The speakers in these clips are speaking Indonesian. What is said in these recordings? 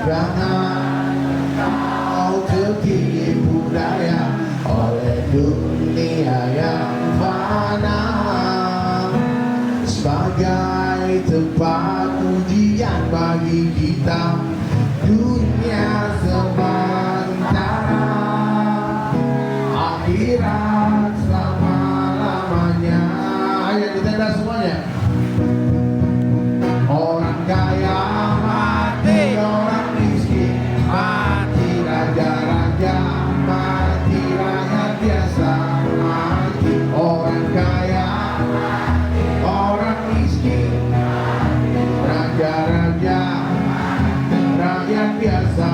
Jangan kau tertipu daya oleh dunia yang fana sebagai tempat ujian bagi kita. Dunia sementara, akhirat selama-lamanya. Ayo ditenda semuanya. Orang kaya mati, orang miskin mati, raja-raja mati, rakyat biasa mati. Orang kaya mati, orang miskin mati, raja-raja mati, rakyat biasa.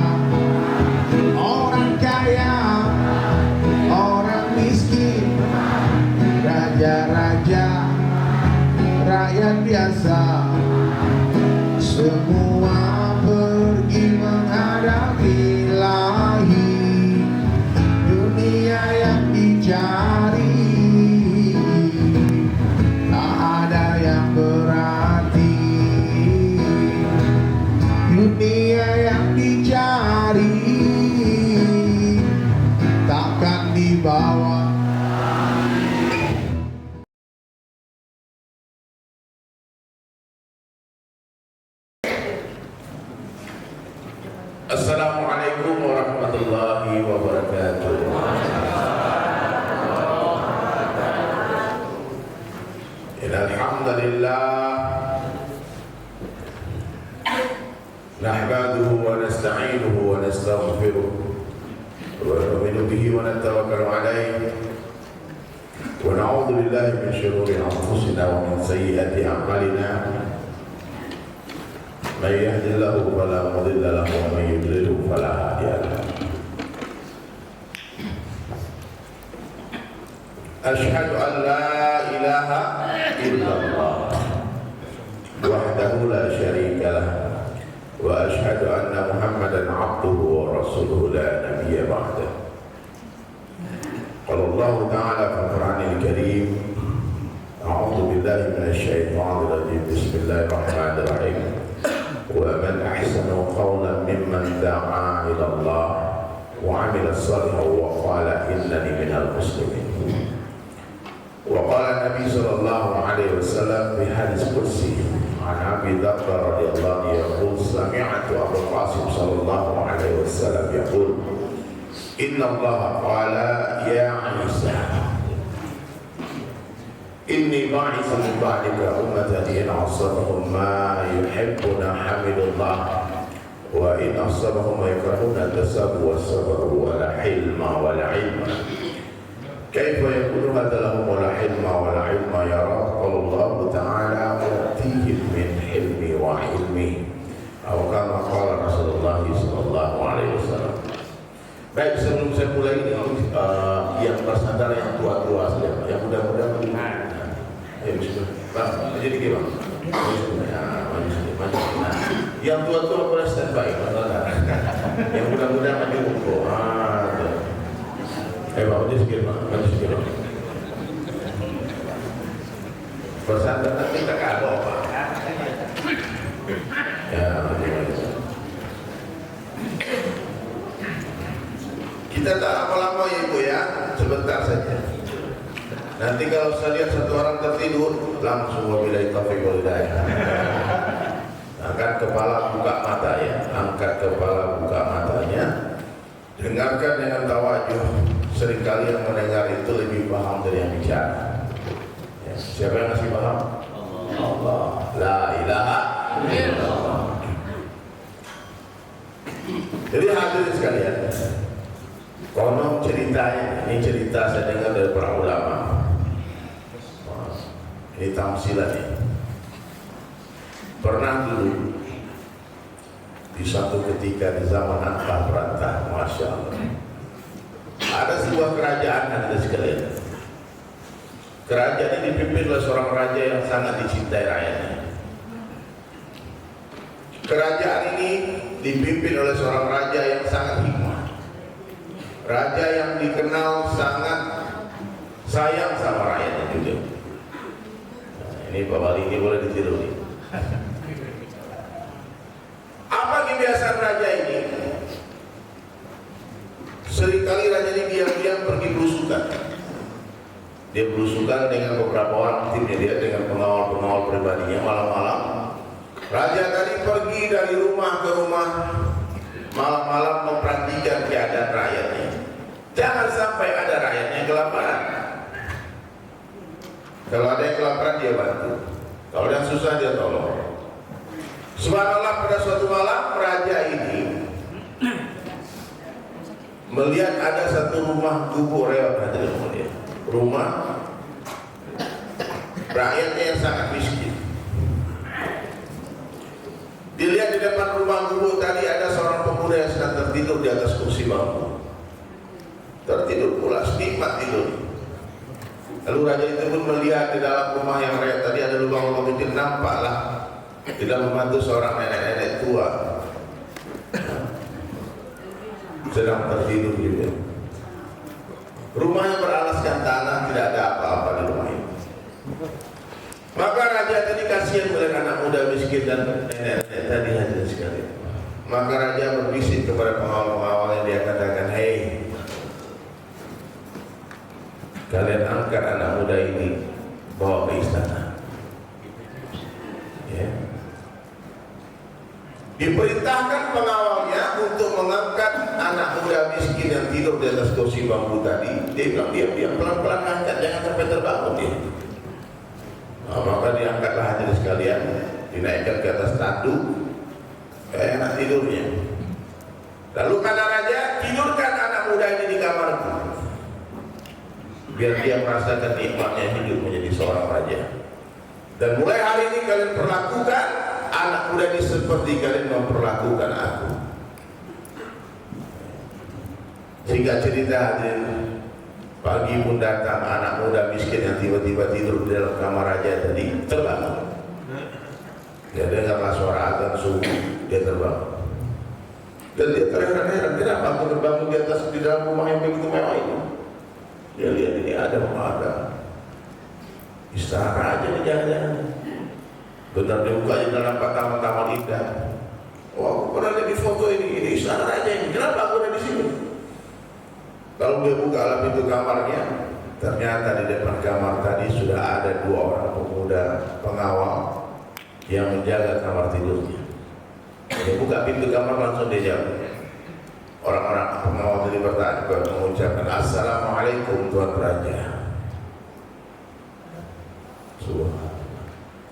Orang kaya mati, orang miskin mati, raja-raja rakyat biasa. Semua pergi menghadapi ilahi, dunia yang dicari tak ada yang berarti. Dunia yang dicari takkan dibawa. Assalamualaikum warahmatullahi wabarakatuh. Alhamdulillah nahmaduhu wa nasta'inuhu wa nastaghfiruh wa nu'minu bihi wa natawakkalu alayhi wa na'udzu billahi min shururi anfusina wa min sayyiati a'malina. من يهد الله فلا مضل له ومن يضلل فلا هادي له. أشهد أن لا إله إلا الله وحده لا شريك له وأشهد أن محمدا عبده ورسوله لا نبي بعده. قال الله تعالى في القرآن الكريم: أعوذ بالله من الشيطان الرجيم بسم الله الرحمن الرحيم. ومن أحسن قولا ممن دعا إلى الله وعمل صالحا وقال إنني من المسلمين. وقال النبي صلى الله عليه وسلم في حديث قدسي عن أبي ذر رضي الله عنه يقول: سمعت أبو القاسم صلى الله عليه وسلم يقول: إن الله قال يا عيسى إني باعث من بعدك أمة إن أصابهم ما يحبون حمد الله وإن أصابهم ما يكرهون تسابوا وصبروا ولا حلم ولا علم. كيف يكون هذا لهم ولا حلم ولا علم يا رب؟ قال الله تعالى: أوتيهم من حلمي وعلمي أو كما قال رسول الله صلى الله عليه وسلم. Baik, sebelum saya mulai ini yang bersandar yang tua-tua saja, yang muda-muda bagaimana? Ayo bismillah. Bang, jadi gimana? Nah, yang tua-tua boleh standby, yang muda-muda maju buku. Maju sedikit, maju sedikit. Bersandar nanti tak ada apa. Ya, maju. Kita tak lama-lama ya Ibu ya, sebentar saja. Nanti kalau saya lihat satu orang tertidur, langsung wabillahi taufiq wal hidayah. Angkat kepala, buka mata ya, angkat kepala, buka matanya. Dengarkan dengan tawajuh. Seringkali yang mendengar itu lebih paham dari yang bicara. Ya, siapa yang masih paham? Allah. La ilaha illallah. Jadi hadirin sekalian, konon ceritanya, ini cerita saya dengar dari para ulama. Ini tamsilan ini. Pernah dulu di satu ketika di zaman Antar Perantah, Masya Allah, ada sebuah kerajaan hadirin sekalian. Kerajaan ini dipimpin oleh seorang raja yang sangat dicintai rakyatnya. Kerajaan ini dipimpin oleh seorang raja yang sangat hikmah. Raja yang dikenal sangat sayang sama rakyatnya juga. Nah, ini Pak Wali ini boleh ditiru nih. Apa kebiasaan raja ini? diam-diam pergi belusukan. Dia belusukan dengan beberapa orang timnya dia, dengan pengawal-pengawal pribadinya. Malam-malam raja tadi pergi dari rumah ke rumah, malam-malam memperhatikan keadaan rakyatnya. Jangan sampai ada rakyatnya kelaparan. Kalau ada yang kelaparan dia bantu, kalau yang susah dia tolong. Subhanallah, pada suatu malam raja ini melihat ada satu rumah gubuk reot, rumah rakyatnya yang sangat miskin. Dilihat di depan rumah gubuk tadi ada seorang pemuda yang sedang tertidur di atas kursi bambu. Tertidur pulas, nikmat tidur. Lalu raja itu pun melihat di dalam rumah yang reot tadi ada lubang-lubang kecil. Nampaklah tidak membantu seorang nenek-nenek tua sedang tertidur juga. Rumahnya beralaskan tanah, tidak ada apa-apa di rumah itu. Maka raja tadi kasihan melihat anak muda miskin dan nenek-nenek tadi hadir sekali. Maka raja berbisik kepada pengawal-pengawalnya, dia katakan, "Hei, kalian angkat anak muda ini, bawa ke istana." Ya. Diperintahkan pengawalnya untuk mengangkat anak muda miskin yang tidur di atas kursi bambu tadi. Dia bilang, diam-diam, pelan-pelan angkat, jangan sampai terbangun dia. Nah, maka diangkatlah hadirin sekalian, dinaikkan ke atas tanduk, kayak enak tidurnya. Lalu kata raja, tidurkan anak muda ini di kamarku, biar dia merasakan nikmatnya hidup menjadi seorang raja. Dan mulai hari ini kalian perlakukan anak muda ini seperti kalian memperlakukan aku. Sehingga cerita hadirin, pagi pun datang anak muda miskin yang tiba-tiba tidur di dalam kamar raja tadi terbangun. Dia dengarlah suara azan subuh, dia terbangun. Dan dia terheran-heran, kenapa aku terbangun di atas di dalam rumah yang begitu mewah ini? Dia lihat ini ada istana raja di jangan-jangan. Benar dibukanya dalam taman-taman indah. Wah, aku pernah lihat di foto ini istana raja ini. Kenapa aku ada di sini? Kalau dia buka pintu kamarnya, ternyata di depan kamar tadi sudah ada 2 orang pemuda pengawal yang menjaga kamar tidurnya. Dia buka pintu kamar, langsung dia jawab. Orang-orang pengawal tadi bertanya, mengucapkan, "Assalamualaikum Tuan Raja."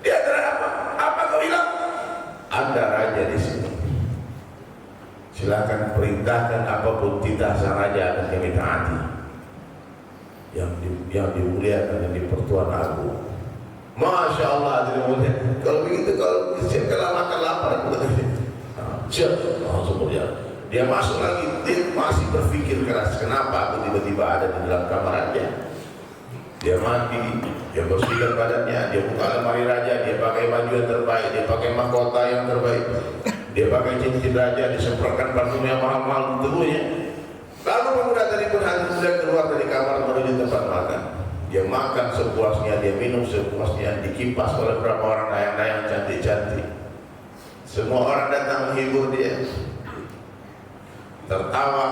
Dia tanya, apa kau bilang? Ada raja di sini. Silakan perintahkan apapun titah sang raja akan kami taati. Yang dimuliakan dan dipertuan aku. Masya Allah, kalau begitu, kalau siapkanlah makan lapar, siap, langsung berjalan. Dia masuk lagi, dia masih berpikir keras, kenapa aku tiba-tiba ada di dalam kamar raja. Dia mandi, dia bersihkan badannya, dia buka lemari raja, dia pakai baju yang terbaik, dia pakai mahkota yang terbaik, dia pakai cincin raja, disemprotkan parfum yang mahal-mahal di tubuhnya. Lalu pemuda tadi pun hendak keluar dari kamar menuju tempat makan. Dia makan sepuasnya, dia minum sepuasnya, dikipas oleh beberapa orang dayang-dayang cantik-cantik. Semua orang datang menghibur dia, tertawa,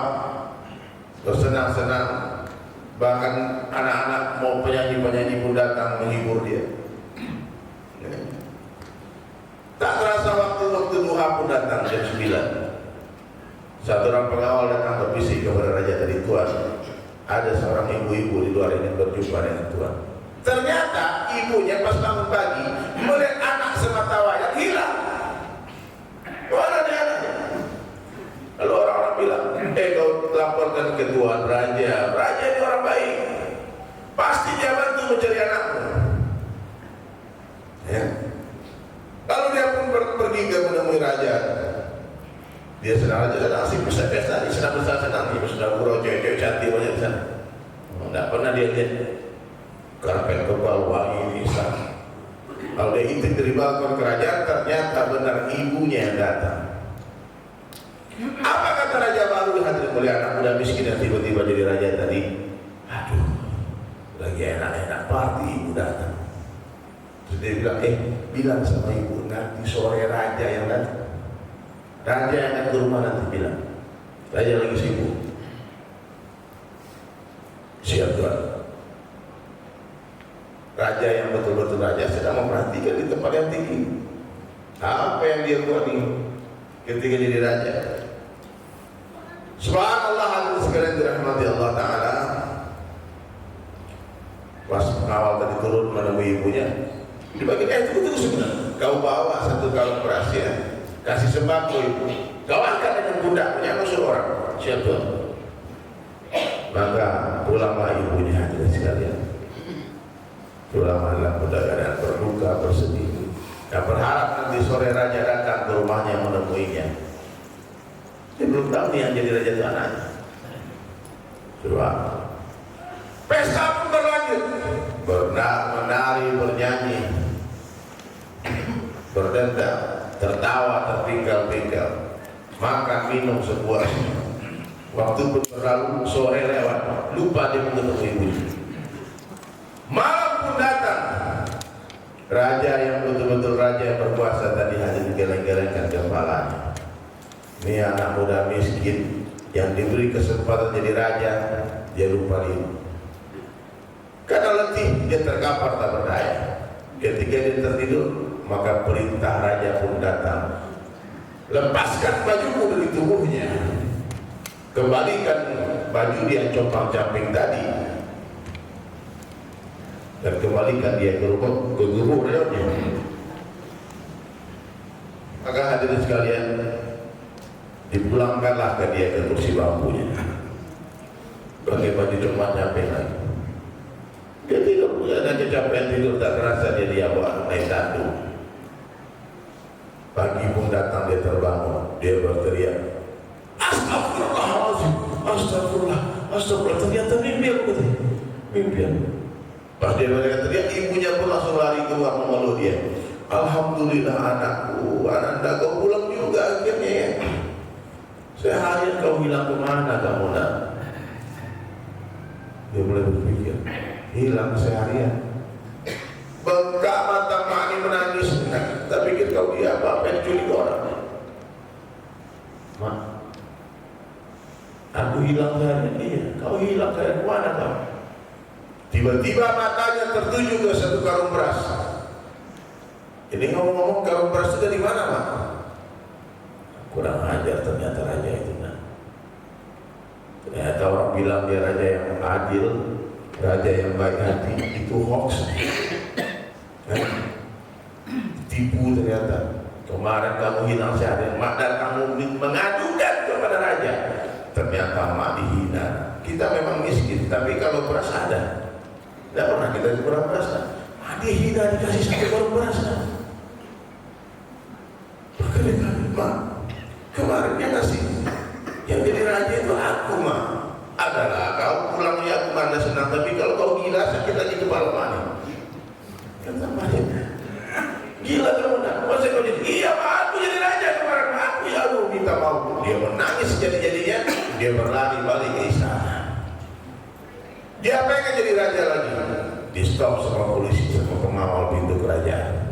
bersenang-senang. Bahkan anak-anak mau penyanyi-penyanyi pun datang menghibur dia. Tak terasa waktu duha pun datang jam 9. Satu orang pengawal datang berbisik kepada raja tadi, "Tuan, ada seorang ibu-ibu di luar ini berjumpa dengan Tuan." Ternyata ibunya pas bangun pagi melihat anak semata wayang hilang. Mana dia anaknya? Lalu orang-orang bilang, kau laporkan ke Tuan Raja. Raja ini orang baik, pasti dia bantu mencari anakmu. Ya. Lalu dia pun pergi ke menemui raja. Dia sedang asik pesta-pesta, sedang bersenang-senang, sedang gurau cewek-cewek cantik banyak di sana. Tidak pernah dia lihat karpet kebal wangi ini sana. Kalau dia intip dari balkon kerajaan, ternyata benar ibunya yang datang. Apa kata raja baru hadirin oleh anak muda miskin yang tiba-tiba jadi raja tadi? Aduh, lagi enak-enak party, ibu datang. Terus dia bilang, bilang sama ibu, nanti sore raja yang datang. Raja yang akan ke rumah nanti bilang, raja lagi sibuk. raja sedang memperhatikan di tempat yang tinggi. Apa yang dia buat ini ketika jadi raja? Subhanallah, hadirin sekalian dirahmati Allah Ta'ala. Pas awal tadi turun menemui ibunya, dibagikan tunggu sebentar. Kau bawa satu kaleng beras ya, kasih sembako ibu. Kau angkat dengan pundaknya, musuh orang. Siapa? Maka pulanglah ibunya, hadirin sekalian. Pulanglah mudah keadaan berduka, bersedih. Dan berharap nanti sore raja datang ke rumahnya menemuinya. Dia belum tahu nih yang jadi raja itu anaknya. Coba. Pesta pun berlanjut. Menari, bernyanyi, berdendang, tertawa, terpinggal-pinggal, makan, minum sepuasnya. Waktu pun berlalu, sore lewat, lupa dia ketemu ibunya. Malam pun datang. Raja yang betul-betul raja yang berkuasa tadi hanya digeleng-gelengkan kepalanya. Ini anak muda miskin yang diberi kesempatan jadi raja, dia lupa diri. Karena letih, dia terkapar tak berdaya. Ketika dia tertidur, maka perintah raja pun datang. Lepaskan bajumu dari tubuhnya, kembalikan baju dia compang-camping tadi, dan kembalikan dia ke rumah, ke gubuk realnya. Maka hadirin sekalian, dipulangkanlah ke dia ke kursi bambunya, pakai baju compang-camping lagi. Dia tidur, ada kecapean tidur, tak terasa dia bawa naik tandu. Pagi pun datang, dia terbangun, dia berteriak, astagfirullahaladzim, astagfirullah, astagfirullah. Ternyata mimpi aku, mimpi aku. Pas dia berteriak, ibunya pun langsung lari keluar memeluk dia. Alhamdulillah anakku, ananda kau pulang juga akhirnya ya. Seharian kau hilang kemana kamu nak? Dia mulai berpikir, hilang seharian. Bengkak mata mak ini menangis. Tak pikir kau dia apa yang culik orang. Mak, aku hilang seharian. Iya, kau hilang seharian, mana kau? Tiba-tiba matanya tertuju ke satu karung beras. Ini ngomong-ngomong, karung beras itu dari mana, Mak? Kurang ajar ternyata raja itu. Nah, ternyata orang bilang dia raja yang adil, raja yang baik hati, itu hoax. Tipu ternyata. Kemarin kamu hilang seharian, Mak, dan kamu mengadukan kepada raja. Ternyata Mak dihina. Kita memang miskin, tapi kalau beras ada. Tidak pernah kita kurang beras. Mak dihina, dikasih satu karung beras. Berkali-kali, Mak, kemarin dia kasih. Yang jadi raja itu aku, Mak. Adalah kau pulang ya, aku mana senang. Tapi kalau kau gila, sakit lagi kepala mana? Kata Mak, gila kamu nak? Masa kau jadi? Iya, Mak, aku jadi raja kemarin. Aku ya, aduh, minta mau. Dia menangis jadi-jadinya. Dia berlari balik ke istana. Dia pengen jadi raja lagi. Di stop sama polisi, sama pengawal pintu kerajaan.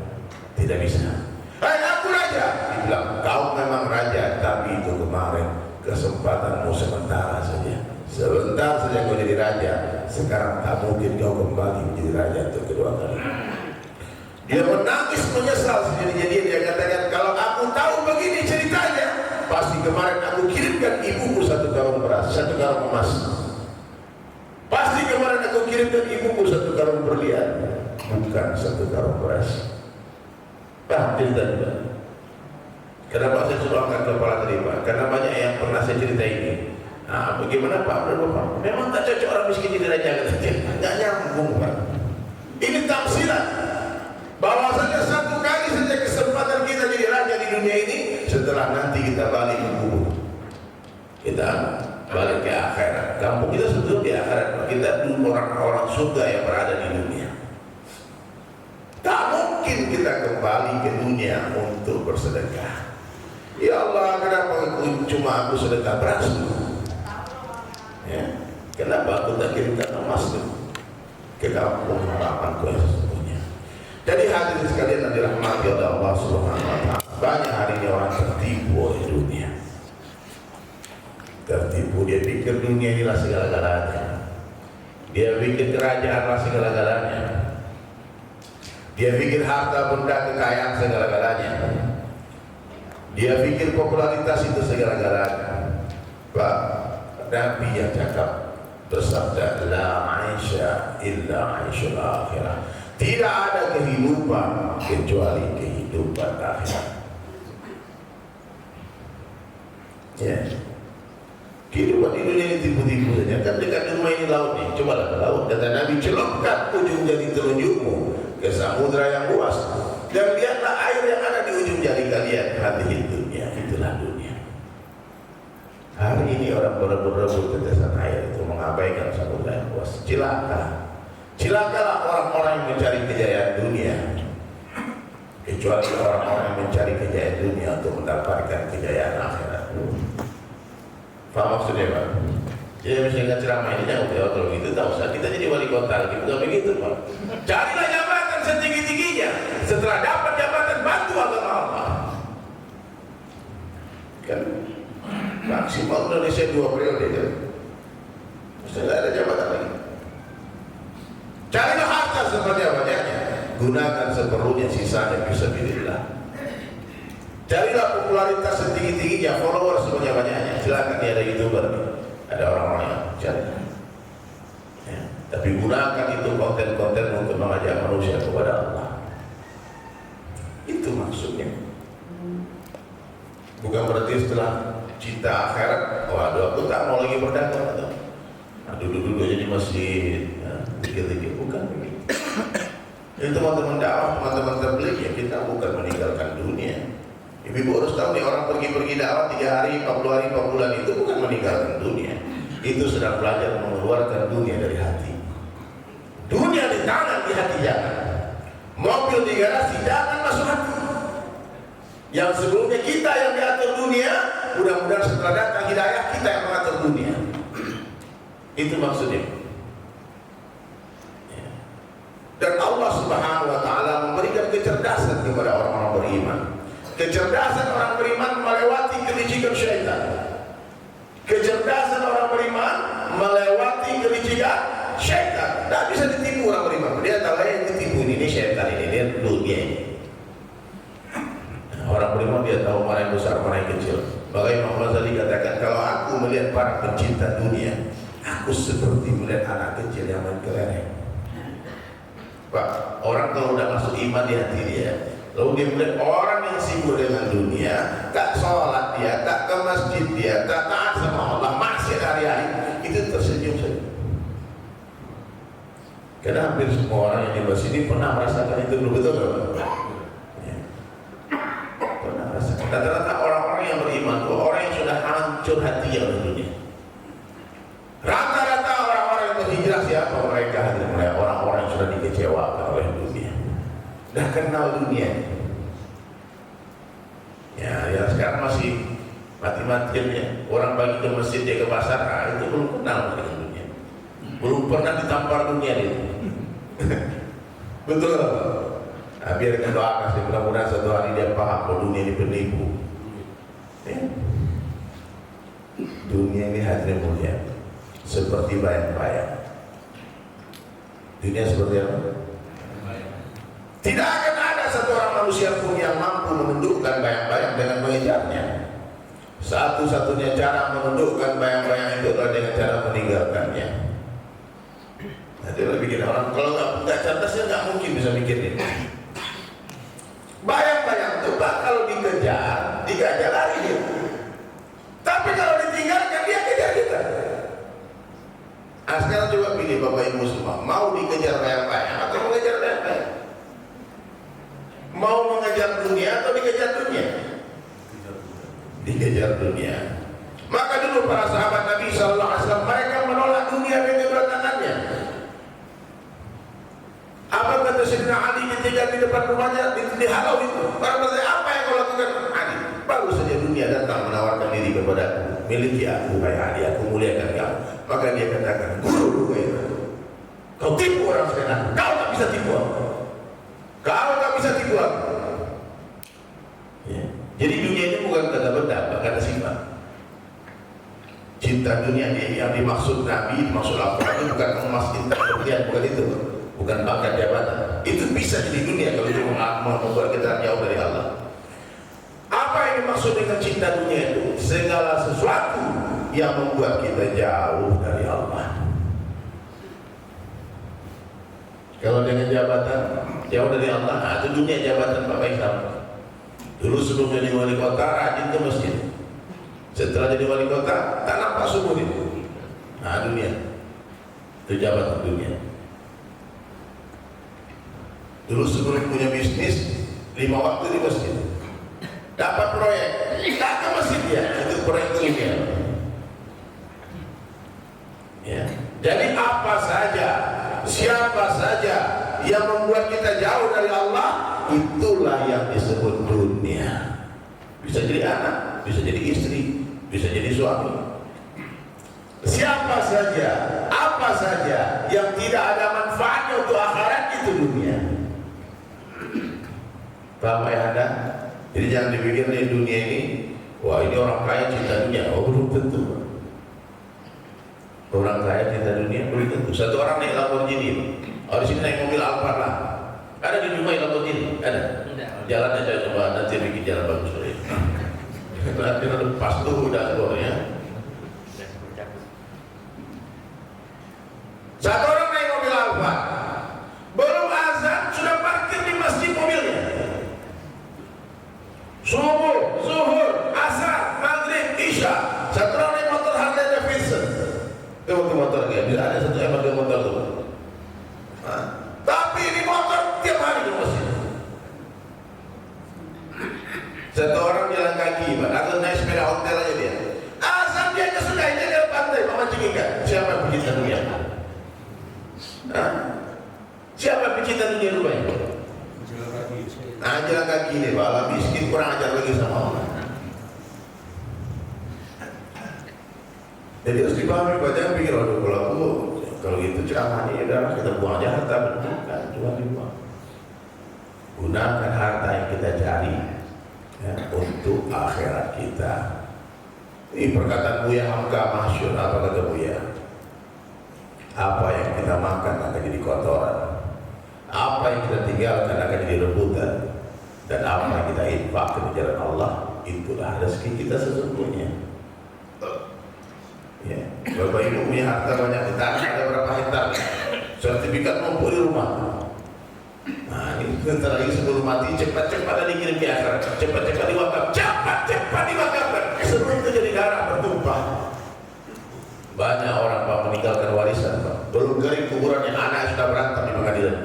Tidak bisa. Hai, aku raja. Dibilang, kau memang raja, tapi itu kemarin kesempatanmu sementara saja. Sebentar saja kau jadi raja. Sekarang tak mungkin kau kembali menjadi raja untuk kedua kali. Dia menangis menyesal sejadi-jadi. Dia katakan, kalau aku tahu begini ceritanya, pasti kemarin aku kirimkan ibuku satu karung beras, satu karung emas. Pasti kemarin aku kirimkan ibuku satu karung berlian, bukan satu karung beras. Paham cerita juga? Kenapa saya suruh angkat kepala tadi, Pak? Karena banyak yang pernah saya cerita ini. Nah, bagaimana Pak? Bapak? Memang tak cocok orang miskin jadi raja, katanya. Nggak nyambung, Pak. Ini tafsiran. Bahwasanya satu kali saja kesempatan kita jadi raja di dunia ini, setelah nanti kita balik ke kubur. Kita balik ke akhirat. Kampung kita sebetulnya di akhirat. Kita dulu orang-orang surga yang berada di dunia. Tak mungkin kita kembali ke dunia untuk bersedekah. Ya Allah, kenapa cuma aku sedekah beras? Ya, kenapa aku tak kirimkan emas ke kampung harapanku yang sesungguhnya? Jadi hadirin sekalian yang dirahmati oleh Allah Subhanahu wa taala, banyak hari ini orang tertipu oleh dunia. Tertipu, dia pikir dunia inilah segala-galanya. Dia pikir kerajaan lah segala-galanya. Dia pikir harta benda kekayaan segala-galanya. Dia pikir popularitas itu segala-galanya. Pak, Nabi yang cakap bersabda, la aisha illa aishul akhirah. Tidak ada kehidupan kecuali kehidupan akhirat. Ya. Kehidupan di dunia ini tipu-tipu saja. Kan dekat rumah ini laut nih. Cobalah ke laut. Kata Nabi, celupkan ujung jari telunjukmu ke samudra yang luas. Dan lihatlah air yang ada di ujung jari kalian. Hati dunia, itulah dunia. Hari ini orang berebut-rebut tetesan air itu mengabaikan samudra yang luas. Cilaka. Cilakalah orang-orang yang mencari kejayaan dunia. Kecuali orang-orang yang mencari kejayaan dunia untuk mendapatkan kejayaan akhirat. Faham maksudnya Pak? Jadi misalnya ceramah ini jangan jauh kalau gitu, tak usah kita jadi wali kota, kita begitu Pak. Carilah jabatan setinggi-tingginya. Setelah dapat jabatan, bantu agama Allah. Kan maksimal Indonesia 2 periode kan. Sudah ada jabatan lagi. Carilah harta sebanyak-banyaknya, gunakan seperlunya, sisanya fisabilillah. Carilah popularitas setinggi-tingginya, follower sebanyak-banyaknya. Silakan, dia ada YouTuber, ada orang-orang yang cari. Ya. Tapi gunakan itu konten-konten untuk mengajak manusia kepada Allah. Itu maksudnya. Bukan berarti setelah cinta akhirat, waduh aku tak mau lagi berdagang atau duduk-duduk jadi masjid, dikit-dikit, bukan begitu. Jadi teman-teman dakwah, teman-teman tabligh, ya kita bukan meninggalkan dunia. Ibu harus tahu nih, orang pergi-pergi dakwah 3 hari, 40 hari, 4 bulan itu bukan meninggalkan dunia. Itu sedang belajar mengeluarkan dunia dari hati. Dunia di tangan, di hati jangan. Mobil di garasi jangan masuk hati. Yang sebelumnya kita yang diatur dunia, mudah-mudahan setelah datang hidayah kita yang mengatur dunia. Itu maksudnya. Dan Allah Subhanahu wa taala memberikan kecerdasan kepada orang-orang beriman. Kecerdasan orang beriman melewati kelicikan syaitan. Kecerdasan orang beriman melewati kelicikan syaitan. Tak bisa ditipu orang beriman. Dia tahu yang ditipu ini syaitan ini, dia dunia ini. Orang beriman dia tahu mana yang besar, mana yang kecil. Makanya Imam Ghazali katakan, kalau aku melihat para pencinta dunia, aku seperti melihat anak kecil yang main kelereng. Pak, orang kalau udah masuk iman di hati dia, lalu dia melihat orang yang sibuk dengan dunia, tak sholat dia, tak ke masjid dia, tak taat sama Allah, maksiat hari-hari, itu tersenyum saja. Karena hampir semua orang yang di masjid ini pernah merasakan itu, betul nggak? Ya. Pernah merasakan. Rata-rata orang-orang yang beriman itu orang yang sudah hancur hatinya oleh dunia. Rata-rata orang-orang yang berhijrah siapa mereka? Mereka orang-orang yang sudah dikecewakan oleh dunia. Dah kenal dunia. Ya sekarang masih mati-matian ya. Orang bagi ke masjid, dia ke pasar, itu belum kenal dengan dunia. Belum pernah ditampar dunia dia. Betul. Nah, biar kita doakan sih, mudah-mudahan suatu hari dia paham bahwa dunia ini penipu. Ya. Dunia ini hadirin mulia, seperti bayang-bayang. Dunia seperti apa? Tidak akan ada satu orang manusia pun yang mampu menundukkan bayang-bayang dengan mengejarnya. Satu-satunya cara menundukkan bayang-bayang itu adalah dengan cara meninggalkannya. Nanti lo bikin orang kalau nggak cerdasnya nggak mungkin bisa mikirin. Bayang-bayang itu Pak, kalau dikejar lari dia. Tapi kalau ditinggalkan dia kejar kita. Nah, sekarang coba pilih Bapak Ibu semua, mau dikejar bayang-bayang atau mengejar bayang-bayang? Mau mengejar dunia atau dikejar dunia? Dikejar dunia. Maka dulu para sahabat Nabi Sallallahu Alaihi Wasallam mereka menolak dunia dengan kedua tangannya. Apa kata Sayyidina Ali ketika di depan rumahnya dihalau itu? Para bertanya, apa yang kau lakukan? Ali, baru saja dunia datang menawarkan diri kepadaku, miliki aku, hai Ali, aku muliakan kamu. Maka dia katakan, guru itu, kau tipu orang sekarang, kau tak bisa tipu aku. Kau tak bisa tipu aku. Ya. Jadi dunia ini bukan kata benda, kata sifat. Cinta dunia yang dimaksud Nabi, dimaksud Al-Quran itu bukan emas, cinta dunia, bukan itu. bukan pangkat jabatan. Itu bisa jadi dunia kalau itu membuat kita jauh dari Allah. Apa yang dimaksud dengan cinta dunia itu? Segala sesuatu yang membuat kita jauh dari Allah. Kalau dengan jabatan jauh dari Allah, nah, itu dunia jabatan Pak Faisal. Dulu sebelum jadi wali kota rajin ke masjid. Setelah jadi wali kota tak nampak subuh itu. Nah, dunia itu jabatan dunia. Dulu sebelum punya bisnis 5 waktu di masjid, dapat proyek tak ke masjid ya, itu proyek dunia. Ya. Jadi apa saja, siapa saja yang membuat kita jauh dari Allah, itulah yang disebut dunia. Bisa jadi anak, bisa jadi istri, bisa jadi suami. Siapa saja, apa saja yang tidak ada manfaatnya untuk akhirat, itu dunia. Paham ya Anda? Jadi jangan dipikir nih dunia ini, wah ini orang kaya cinta dunia. Oh, belum tentu. Orang kaya cinta dunia belum tentu. Satu orang naik Lamborghini, di sini naik mobil Alphard lah. Ada di Dubai Lamborghini? Ada? Jalan aja coba, nanti bikin jalan bagus dulu. Nanti lepas tuh udah keluarnya. Satu orang naik mobil Alphard, belum azan sudah parkir di masjid mobilnya. Subuh, zuhur, asar, maghrib, isya. Satu orang naik motor Harley Davidson. Itu motor kayak bisa ada satu yang pakai motor tuh. Nah, tapi ini motor tiap hari di masjid. Satu orang jalan kaki, Pak, atau naik sepeda ontel aja dia. Asal dia ke sungai, dia ke pantai, memancing ikan. Siapa yang pecinta dunia? Siapa yang pecinta dunia dulu ya? Nah, jalan kaki deh, Pak, miskin kurang ajar lagi sama Allah. Jadi harus dipahami, Pak, jangan pikir, waduh kalau gitu ceramah ini udah kita buang aja harta, bukan, cuma dibuang. Gunakan harta yang kita cari ya, untuk akhirat kita. Ini perkataan Buya Hamka masyhur. Apa kata Buya? Apa yang kita makan akan jadi kotoran, apa yang kita tinggalkan akan jadi rebutan, dan apa yang kita infakkan di jalan Allah, itulah rezeki kita sesungguhnya. Ya, Bapak Ibu punya harta banyak, kita ada berapa hektar, sertifikat numpuk di rumah. Nah, ini sebentar lagi sebelum mati, cepat-cepat dikirim ke akhirat, cepat-cepat diwakaf, cepat-cepat diwakafkan sebelum itu jadi darah bertumpah. Banyak orang, Pak, meninggalkan warisan, Pak, belum kering kuburannya, anak sudah berantem di pengadilan.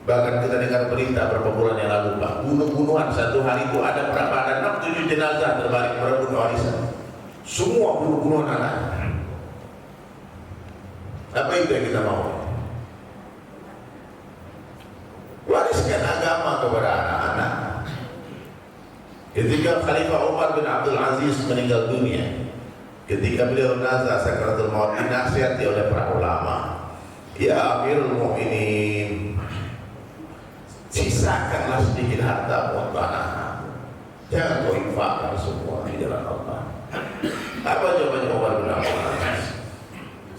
Bahkan kita dengar berita beberapa bulan yang lalu, Pak, bunuh-bunuhan satu hari itu ada berapa, ada 6-7 jenazah terbalik berebut warisan. Semua bunuh-bunuhan anak. Apa itu yang kita mau? Wariskan agama kepada anak-anak. Ketika Khalifah Umar bin Abdul Aziz meninggal dunia, ketika beliau nazar sakaratul maut, dinasihati oleh para ulama, ya Amirul Mukminin, sisakanlah sedikit harta untuk anak-anak, jangan kau infakkan semua di jalan Allah. Apa jawabannya Umar bin Abdul Aziz?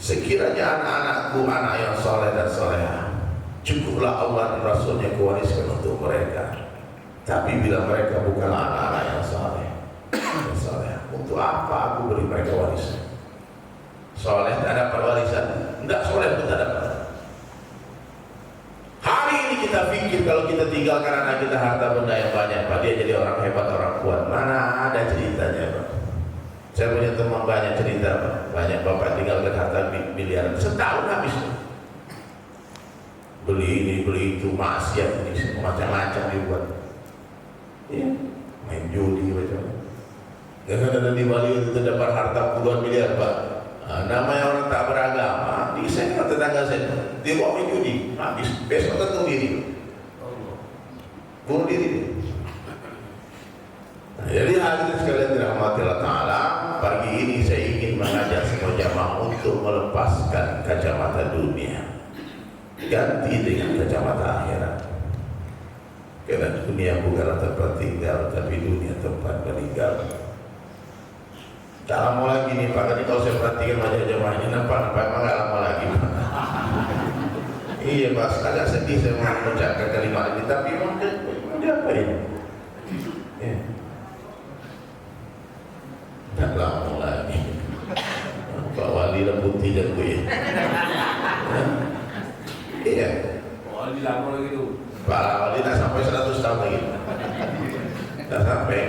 Sekiranya anak-anakku anak yang soleh dan soleha, cukuplah Allah dan Rasulnya kuwariskan untuk mereka. Tapi bila mereka bukanlah anak-anak yang soleh, untuk apa aku beri mereka warisan? Soleh tak dapat warisan, tidak soleh pun tak dapat. Hari ini kita pikir kalau kita tinggalkan anak kita harta benda yang banyak, Pak, dia jadi orang hebat, orang kuat. Mana ada ceritanya, Pak? Saya punya teman banyak cerita, Pak. Banyak bapak tinggalkan harta miliaran, setahun habis. Beli ini, beli itu, maksiat ini, macam-macam dibuat. Ya, main judi macam. Jangan ada di Bali itu dapat harta puluhan miliar, Pak. Nah, namanya orang tak beragama. Di saya tetangga saya, dia bawa main judi, habis. Besok tentu diri, bunuh diri. Nah, jadi hadirin sekalian dirahmati Allah Ta'ala, pagi ini saya ingin mengajak semua jamaah untuk melepaskan kacamata dunia, ganti dengan kacamata akhirat. Karena dunia bukanlah tempat tinggal, tapi dunia tempat meninggal. Tak lama lagi nih Pak, tadi kalau saya perhatikan wajah jamaah ini nampak emang gak lama lagi. Iya Mas, agak sedih saya mengucapkan kalimat ini, tapi mau diapain? Ya. Tak lama lagi Pak Wali lembuti dan gue. Iya. Wali lama lagi tu. Pak Wali tak sampai 100 tahun lagi. Tak sampai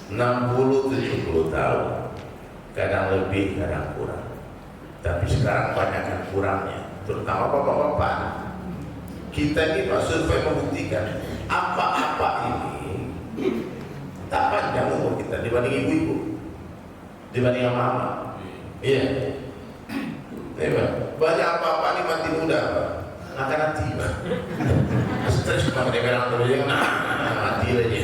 60-70 tahun. Kadang lebih, kadang kurang. Tapi sekarang banyak yang kurangnya, terutama bapak-bapak. Kita ini Pak survei membuktikan apa-apa ini tak panjang umur kita dibanding ibu-ibu, dibanding mama. Iya. Banyak apa-apa ini mati muda, akan nanti. Stres sama dia bilang terus yang mati aja.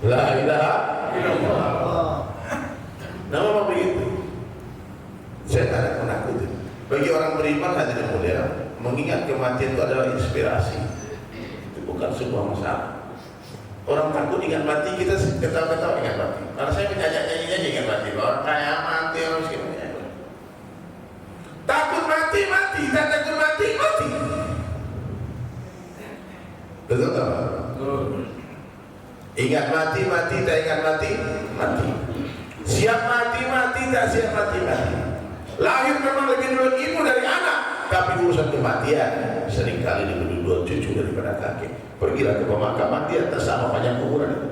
La ilaha illallah. Nama begitu. Saya tak ada menakut. Bagi orang beriman hadirin mulia, mengingat kematian itu adalah inspirasi. Itu bukan sebuah masalah. Orang takut ingat mati, kita ketawa-ketawa ingat mati. Karena saya nyanyi-nyanyi ingat mati. Orang kaya mati, orang miskin mati. Takut mati, mati. Tak takut mati, mati. Betul tak? Betul. Ingat mati, mati. Tak ingat mati, mati. Siap mati, mati. Tak siap mati, mati. Lahir memang lebih dulu ibu dari anak, tapi urusan kematian seringkali lebih dulu cucu daripada kakek. Pergilah ke pemakaman, dia tak sama banyak kuburan itu.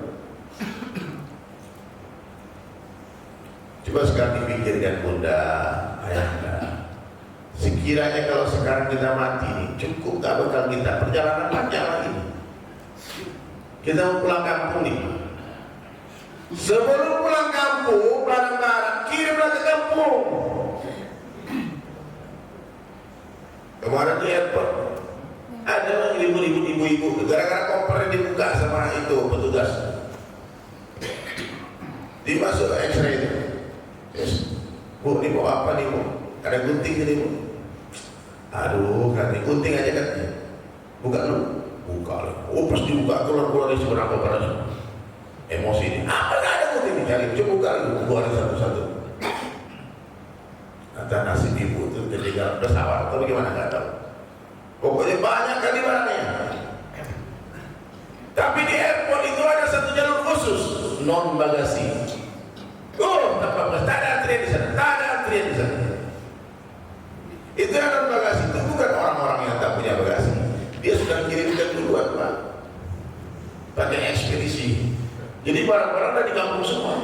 Coba sekarang dipikirkan bunda, ayahnya. Sekiranya kalau sekarang kita mati nih, cukup tak bekal kita, perjalanan panjang lagi. Kita mau pulang kampung nih. Sebelum pulang kampung, barang-barang kirimlah ke kampung. Kemarin di airport ada ribu-ribu ibu-ibu gara-gara kopernya dibuka sama itu petugas, dimasuk X-ray itu. Yes. Bu, ini mau apa nih bu? Ada gunting ini bu. Aduh, kan gunting aja kan. Buka dulu. Buka lagi. Oh, pas dibuka keluar dari seberapa pada emosi ini. Apa nggak ada gunting? Cari, coba buka lagi. Keluarin satu-satu. Kata nasib ibu itu ketinggalan pesawat atau bagaimana nggak tahu. Pokoknya banyak kali barangnya. Tapi di airport itu ada satu jalur khusus non bagasi. Oh, tak ada antrian di sana, tak ada antrian di sana. Itu yang non bagasi itu bukan orang-orang yang tak punya bagasi. Dia sudah kirimkan duluan Pak, pakai ekspedisi. Jadi barang-barang ada di kampung semua.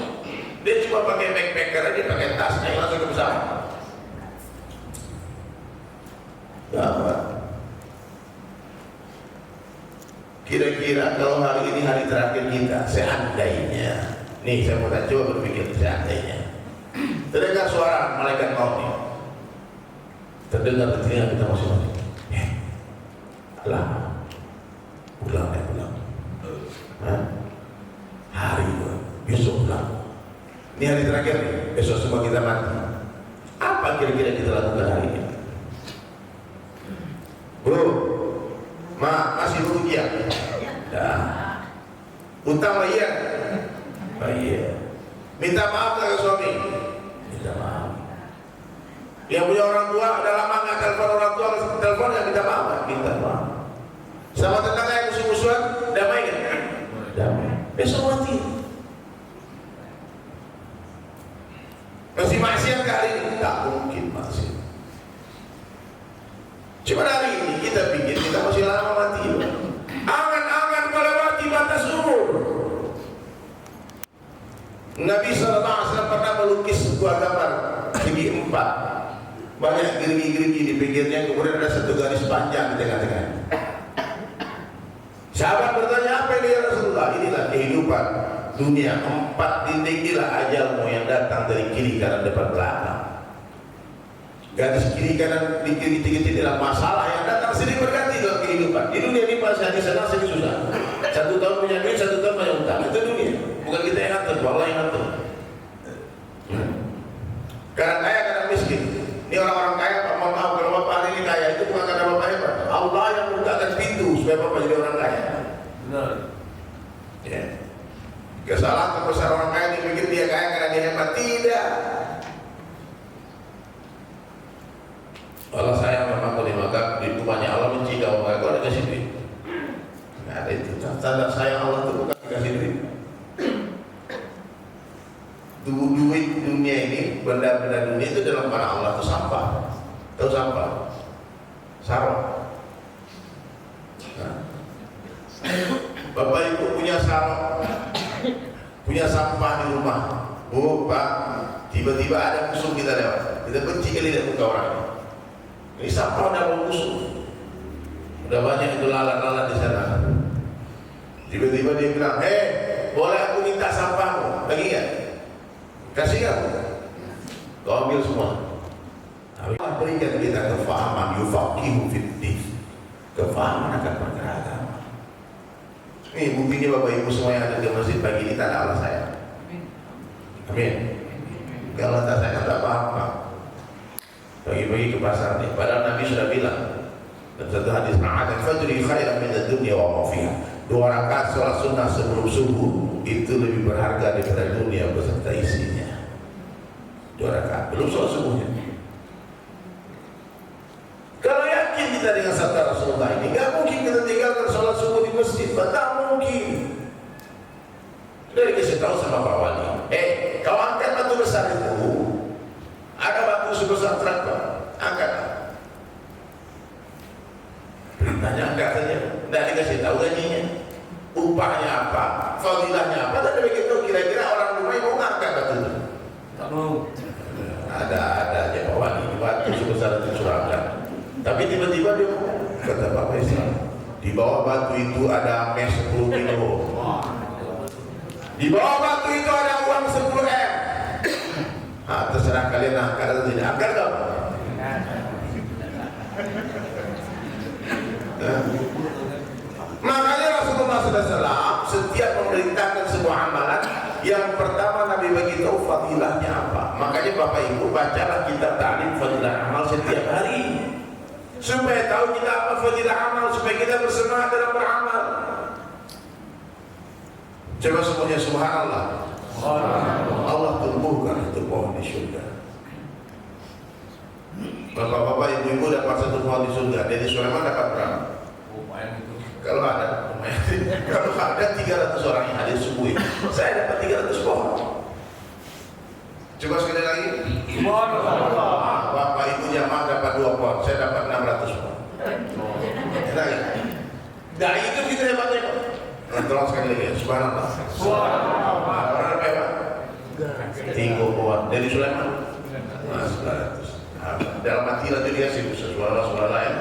Dia cuma pakai backpacker aja, pakai tasnya langsung ke pesawat. Gawat. Kira-kira kalau hari ini hari terakhir kita, seandainya, nih saya mau coba berpikir seandainya, terdengar suara malaikat maut nih, terdengar di telinga kita masing-masing. Alah, pulang ya pulang. Hari besok pulang. Ini hari terakhir nih, besok semua kita mati. Apa kira-kira kita lakukan hari ini? Bro, masih berujian? Dah. Utang bayar? Bayar. Minta maaf ke suami? Minta maaf. Yang punya orang tua, udah lama nggak telepon orang tua, telepon yang minta maaf? Minta maaf. Sama tetangga yang musuh-musuhan, damai kan? Damai. Besok mati. Masih maksiat kali ini? Tak mungkin maksiat. Cuma hari ini kita pikir kita masih lama mati. Angan-angan pada mati batas umur. Nabi SAW pernah melukis sebuah gambar segi 4. Banyak gerigi-gerigi di pinggirnya, kemudian ada satu garis panjang di tengah-tengah. Sahabat bertanya, apa ini ya Rasulullah? Inilah kehidupan dunia. 4 dinding, inilah ajalmu yang datang dari kiri kanan depan belakang. Garis kiri kanan di kiri adalah masalah yang datang sering berganti dalam kehidupan. Di dunia ini pas di sana sering susah. 1 tahun punya duit, 1 tahun punya utang. Itu dunia. Bukan kita yang ngatur, Allah yang ngatur. Karena kaya, karena miskin. Ini orang-orang kaya, Pak, mohon maaf kalau Bapak hari ini kaya, itu bukan karena Bapak hebat. Allah yang membukakan pintu supaya Bapak jadi orang kaya. Benar. Ya. Kesalahan terbesar orang kaya dipikir dia kaya karena dia hebat. Tidak. Allah sayang sama aku nih, maka di rumahnya Allah benci kau, maka kau dikasih duit. Nggak ada itu. Tanda sayang Allah itu bukan dikasih duit. Duit dunia ini, benda-benda dunia itu dalam pandangan Allah itu sampah. Tahu sampah? Sarong. Nah. Bapak Ibu punya sarong, punya sampah di rumah. Oh Pak, tiba-tiba ada musuh kita lewat, kita benci kali lihat muka orang. Ini sampah udah mau musuh, udah banyak itu lalat-lalat di sana. Tiba-tiba dia bilang, boleh aku minta sampahmu? Lagi nggak? Kasih kamu? Kau ambil semua. Allah berikan kita kefahaman, yufaqihu fiddin, kefahaman akan perkara agama. Ini buktinya Bapak Ibu semua yang ada di masjid pagi ini tak ada Allah sayang. Amin. Kalau tak sayang tak apa-apa. Pagi-pagi ke pasar nih. Padahal Nabi sudah bilang dan satu hadis ma'adan fajri khairan min ad-dunya wa ma fiha. 2 rakaat salat sunnah sebelum subuh itu lebih berharga daripada dunia beserta isinya. 2 rakaat belum salat subuhnya. Kalau yakin kita dengan sabda Rasulullah ini, nggak mungkin kita tinggalkan sholat subuh di masjid, tak mungkin. Sudah dikasih tahu sama Pak Wali, kau angkat batu besar itu, ada batu sebesar traktor, angkat. Perintahnya angkat saja, tidak dikasih tahu gajinya, upahnya apa, fadilahnya apa, tak ada begitu. Kira-kira orang rumah mau ngangkat batu itu? Tak mau. Ada aja Pak Wali, batu sebesar itu surangkan. Tapi tiba-tiba dia kata Bapak Islam, di bawah batu itu ada mes 10 kilo. Di bawah batu itu ada uang 10 M. Terserah kalian angkat atau tidak. Angkat dong. Makanya Rasulullah SAW setiap memerintahkan sebuah amalan, yang pertama Nabi bagi tahu fadilahnya apa. Makanya Bapak Ibu bacalah kitab ta'lim fadilah amal setiap hari, supaya tahu kita apa fadilah amal, supaya kita bersemangat dalam beramal. Coba semuanya subhanallah. Allah tumbuhkan itu pohon di surga. Bapak-bapak, ibu-ibu dapat 1 pohon di surga. Jadi Sulaiman dapat berapa? Kalau ada, kalau ada 300 orang yang hadir subuh, saya dapat 300 pohon. Coba sekali lagi. Bapak ibu jamaah dapat 2 pohon, saya dapat 600 pohon. Lagi. Dari itu kita hebatnya Pak. Tolong sekali lagi, subhanallah. Orang apa ya Pak? 3 pohon. Dari Sulaiman? 900. Dalam hati nanti dia sih suara lain.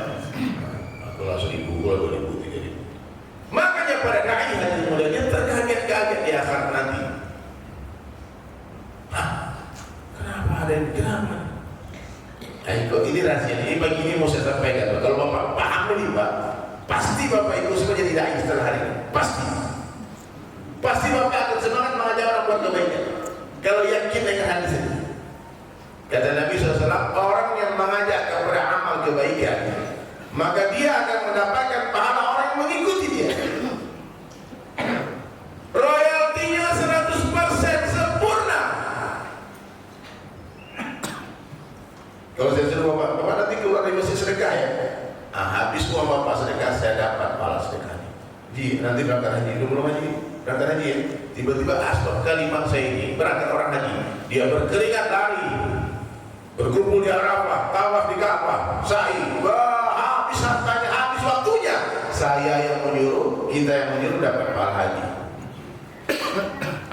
Kalau 1.000, 2.000, 3.000. Makanya pada dai hati mulianya terkaget-kaget di akhirat nanti. Kenapa ada yang kenapa? Ini rahasia ini pagi ini mau saya sampaikan. Kalau Bapak paham ini Pak, pasti Bapak Ibu semua jadi dai setelah hari ini. Pasti Bapak akan semangat mengajak orang buat kebaikan. Kalau yakin dengan hadis ini. Kata Nabi SAW, orang yang mengajak kepada amal kebaikan, maka dia akan mendapatkan pahala orang yang mengikuti dia. Royaltinya 100% sempurna. Kalau saya suruh Bapak nanti keluar dari masjid sedekah ya. Habis uang Bapak sedekah, saya dapat pahala sedekahnya. Nanti berangkat haji, itu belum haji, berangkat haji ya. Tiba-tiba asbab kalimat saya ini berangkat orang haji, dia berkeringat lari, berkumpul di Arafah, tawaf di Ka'bah, sa'i, habis hartanya, habis waktunya. Saya yang menyuruh, kita yang menyuruh dapat pahala haji.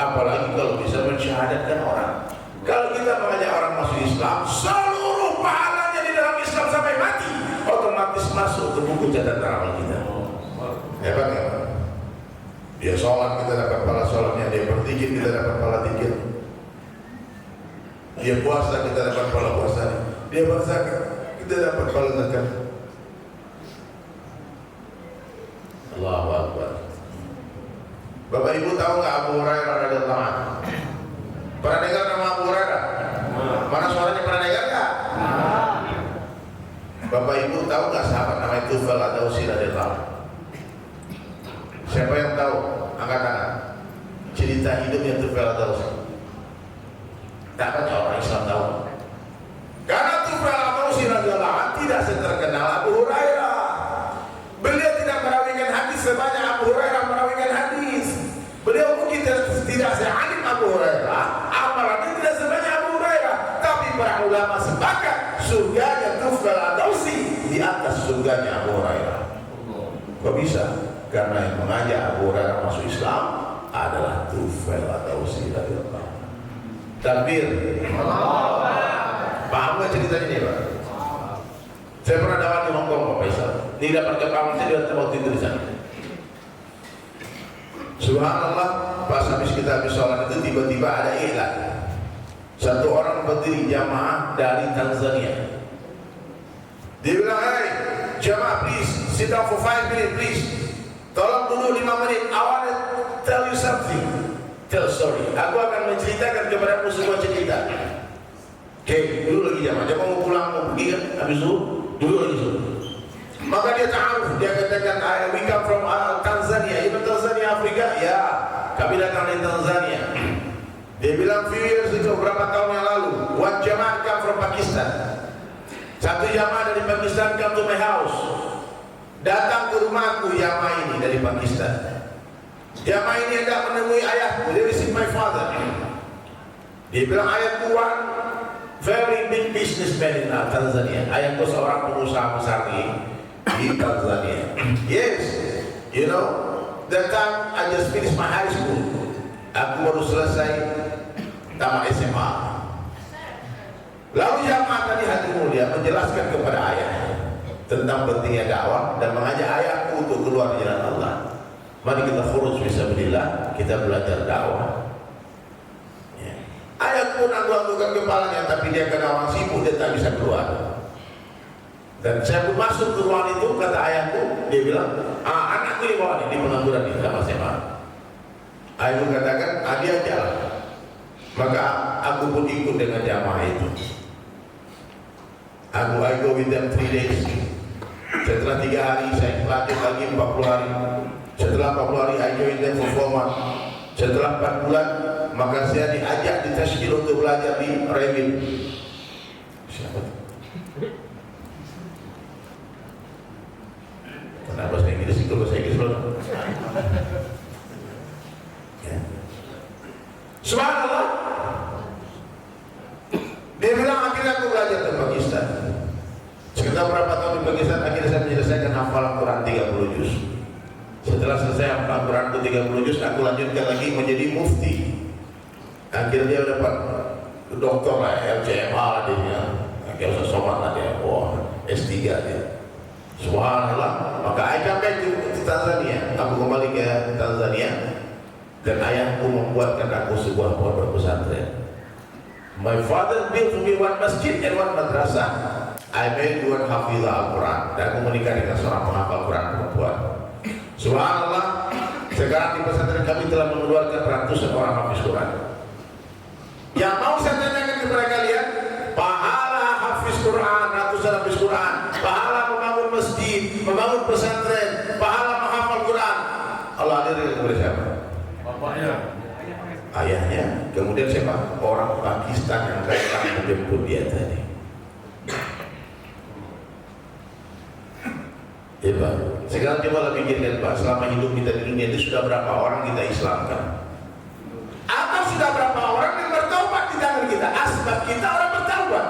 Apalagi kalau bisa mensyahadatkan orang. Kalau kita mengajak orang masuk Islam, seluruh pahalanya di dalam Islam sampai mati otomatis masuk ke buku catatan amal kita. Hebat ya Pak? Dia sholat, kita dapat pahala sholatnya. Dia berzikir, kita dapat pahala zikir. Dia puasa, kita dapat pahala puasanya. Dia berzakat, kita dapat pahala zakat. Allahu Akbar. Bapak Ibu tahu nggak Abu Hurairah radhiyallahu anhu? Pernah dengar nama Abu Hurairah? Mana suaranya, pernah dengar nggak? Bapak Ibu tahu nggak sahabat namanya Tufal Ad-Dawsi radhiyallahu anhu? Siapa yang tahu? Angkat tangan. Cerita hidupnya Tufal Ad-Dawsi. Tak banyak orang Islam tahu. Karena Tufal Ad-Dawsi radhiyallahu anhu tidak karena yang mengajak Abu Hurairah masuk Islam adalah Tufail atau radhiyallahu anhu. Takbir. Paham nggak ceritanya ini, Pak? Saya pernah dapat di Hong Kong, Pak Faisal. Ini dapat kepahaman saya waktu itu di sana. Subhanallah, pas habis kita habis sholat itu tiba-tiba ada iklan. Satu orang berdiri jamaah dari Tanzania. Dia bilang, "Hey, jamaah please, sit down for 5 minutes please. Tolong dulu 5 menit. I want to tell you something. Tell story. Aku akan menceritakan kepadamu sebuah cerita." Oke, dulu lagi jamaah. Jamaah mau pulang mau pergi kan? Habis itu dulu lagi suruh. Maka dia ta'aruf, dia katakan, "We come from Tanzania." You know Tanzania, Afrika? Ya, kami datang dari Tanzania. Dia bilang, "Few years ago, berapa tahun yang lalu, one jamaah come from Pakistan." Satu jamaah dari Pakistan come to my house. Datang ke rumahku jamaah ini dari Pakistan. Jamaah ini hendak menemui ayahku. Dia visit my father. Dia bilang, "Ayahku one very big businessman in Tanzania." Ayahku seorang pengusaha besar di Tanzania. Yes, you know, that time I just finished my high school. Aku baru selesai tamat SMA. Lalu jamaah tadi hati mulia menjelaskan kepada ayah tentang pentingnya dakwah dan mengajak ayahku untuk keluar di jalan Allah. Mari kita khuruj fisabilillah, kita belajar dakwah. Ya. Ayah pun angguk-anggukkan kepalanya, tapi dia karena orang sibuk dia tak bisa keluar. Dan saya pun masuk ke ruangan itu, kata ayahku, dia bilang, "Anakku di bawah ini, di pengangguran di tamat SMA." Ayahku katakan, "Dia jalan." Maka aku pun ikut dengan jamaah itu. I go with them 3 days. Setelah 3 hari saya latih lagi 40 hari. Setelah 40 hari I join them for 4 months. Setelah 4 bulan maka saya diajak di tashkil untuk belajar di Revit. Siapa? Kenapa bahasa Inggris itu bahasa Inggris loh? Ya. Subhanallah. Dia bilang akhirnya aku belajar di Pakistan. Sekitar berapa tahun di Pakistan, akhirnya saya menyelesaikan hafalan Quran 30 juz. Setelah selesai hafalan Quran 30 juz, aku lanjutkan lagi menjadi mufti. Akhirnya dia dapat doktor lah, LCMA dia. Akhirnya usah somat lah dia. Wah, S3 dia. Subhanallah. Maka I come back to Tanzania. Aku kembali ke Tanzania dan ayahku membuatkan aku sebuah pondok pesantren. My father built for me one masjid and one madrasah. I made one hafizah Al-Quran dan aku menikah dengan seorang penghafal Quran perempuan. Subhanallah. Sekarang di pesantren kami telah mengeluarkan ratusan orang hafiz Quran. Yang mau saya tanyakan kepada kalian, pahala hafiz Quran, ratusan hafiz Quran, pahala membangun masjid, membangun pesantren, pahala menghafal Quran, Allah hadir kepada siapa? Bapaknya. Ayahnya. Kemudian siapa? Orang Pakistan yang datang menjemput dia tadi. Ya Pak, sekarang coba pikirkan Pak, selama hidup kita di dunia itu sudah berapa orang kita Islamkan? Atau sudah berapa orang yang bertaubat di tangan kita? Asbab kita orang bertaubat.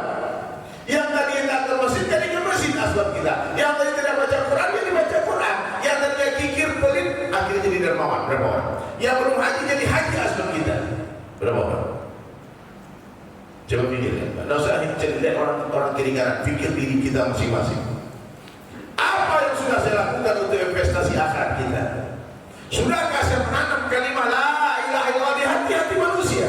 Yang tadi tidak ke masjid jadi ke masjid, asbab kita. Yang tadi tidak baca Quran jadi baca Quran. Yang tadi kikir pelit akhirnya jadi dermawan. Berapa orang? Yang belum haji jadi haji, asbab kita. Berapa orang? Coba pikirkan. Tidak usah lihat orang kiri kanan, pikir diri kita masing-masing. Apa yang sudah saya lakukan untuk investasi akhirat kita? Sudahkah saya menanam kalimat la ilaha illallah di hati-hati manusia?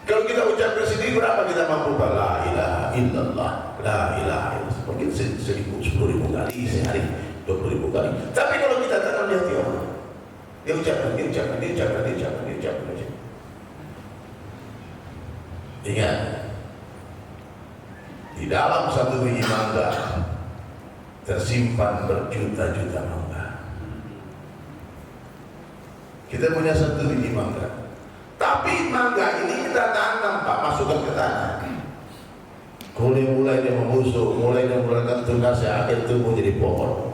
Kalau kita ucapkan sendiri berapa kita mampu? La ilaha illallah, la ilaha illallah. Mungkin 10.000 kali sehari, 20.000 kali. Tapi kalau kita tanam di hati orang, dia ucapkan. Ingat, di dalam satu biji mangga tersimpan berjuta-juta mangga. Kita punya satu biji mangga, tapi mangga ini kita tanam Pak, masukkan ke tanah. Mulai dia membusuk, mulai dia mengeluarkan tugasnya, akhir tumbuh jadi pohon.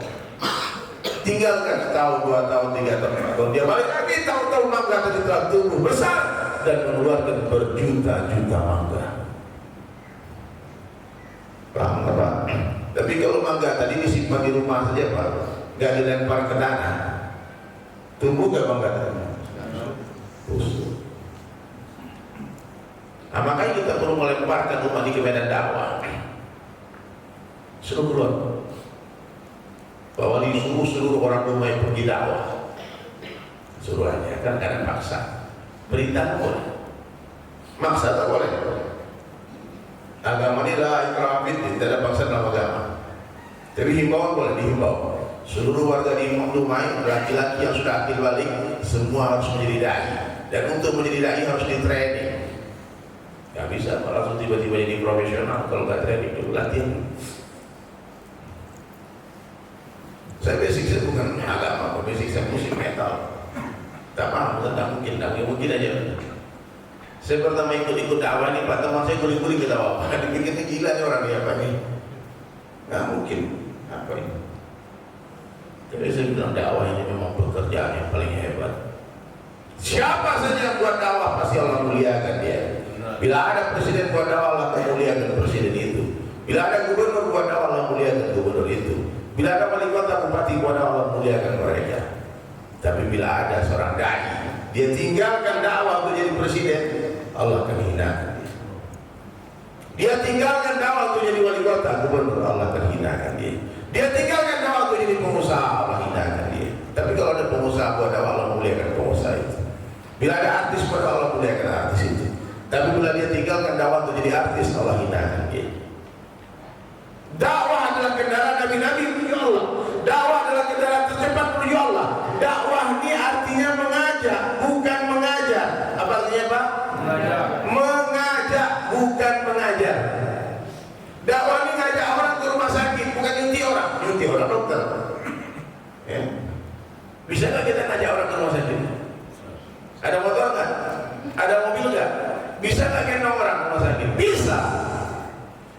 Tinggalkan setahun, 2 tahun, 3 tahun, 4 tahun, dia balik lagi, tahu-tahu mangga tadi telah tumbuh besar dan mengeluarkan berjuta-juta mangga. Paham Pak? Tapi kalau mangga mangga tadi disimpan di rumah saja Pak, nggak dilempar ke tanah, tumbuh nggak mangga tadi? Busuk. Nah, makanya kita perlu melemparkan umat di medan dakwah. Suruh keluar. Bahwa disuruh seluruh orang rumah yang pergi dakwah. Suruh aja, kan kadang paksa. Perintah boleh, maksa tak boleh. Agama ini lah ikrah fiddin, tidak ada paksa dalam agama. Tapi himbauan boleh dihimbau. Seluruh warga di rumah, laki-laki yang sudah akil balik, semua harus menjadi dai. Dan untuk menjadi dai harus di training. Gak bisa langsung tiba-tiba jadi profesional kalau nggak training dulu, latihan. Saya basic saya bukan agama, basic saya musik metal. Tak paham tentang mungkin aja. Saya pertama ikut dakwah ini, Pak teman saya guling-guling ke dakwah. Dipikirnya gila nih orang dia apa nih? Nggak mungkin apa ini. Jadi saya bilang dakwah ini memang pekerjaan yang paling hebat. Siapa saja yang buat dakwah pasti Allah muliakan dia. Bila ada presiden buat dakwah, Allah akan muliakan presiden itu. Bila ada gubernur buat dakwah, Allah muliakan gubernur itu. Bila ada wali kota, bupati buat dakwah, Allah muliakan mereka. Tapi bila ada seorang dai, dia tinggalkan dakwah untuk jadi presiden, Allah akan hinakan dia. Dia tinggalkan dakwah untuk jadi wali kota, gubernur, Allah akan hinakan dia. Dia tinggalkan dakwah untuk jadi pengusaha, Allah hinakan dia. Tapi kalau ada pengusaha buat dakwah, Allah muliakan pengusaha itu. Bila ada artis buat dakwah, Allah muliakan artis itu. Tapi bila dia tinggalkan dakwah untuk jadi artis, Allah hinakan dia. Dakwah adalah kendaraan nabi-nabi menuju Allah. Dakwah adalah kendaraan tercepat menuju Allah. Dakwah ini artinya mengajak, bukan mengajar. Apa artinya Pak? Mengajak. Mengajak, bukan mengajar. Dakwah ini ngajak orang ke rumah sakit, bukan nyuntik orang. Nyuntik orang dokter. Ya. Bisa nggak kita ngajak orang ke rumah sakit? Ada motor nggak? Ada mobil nggak? Bisa nggak gendong orang ke rumah sakit? Bisa.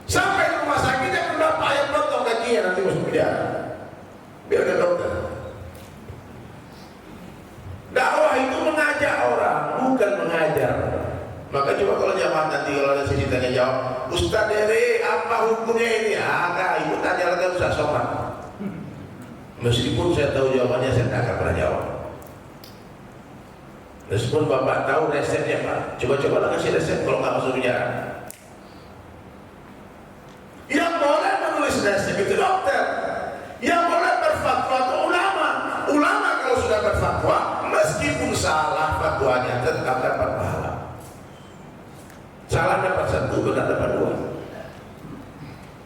Sampai ke rumah sakit yang berapa ayat potong kakinya nanti masuk penjara. Biar ke dokter. Dakwah itu mengajak orang, bukan mengajar. Maka coba kalau jamaah nanti kalau ada sisi tanya jawab, Ustaz Dere apa hukumnya ini? Enggak, itu tanya lagi Ustaz Somad. Meskipun saya tahu jawabannya, saya tak akan pernah jawab. Meskipun Bapak tahu resepnya Pak, coba-cobalah kasih resep kalau nggak masuk penjara. Yang boleh menulis resep itu dokter. Yang boleh berfatwa itu ulama. Ulama kalau sudah berfatwa, meskipun salah fatwanya tetap dapat pahala. Salah dapat satu, benar dapat dua.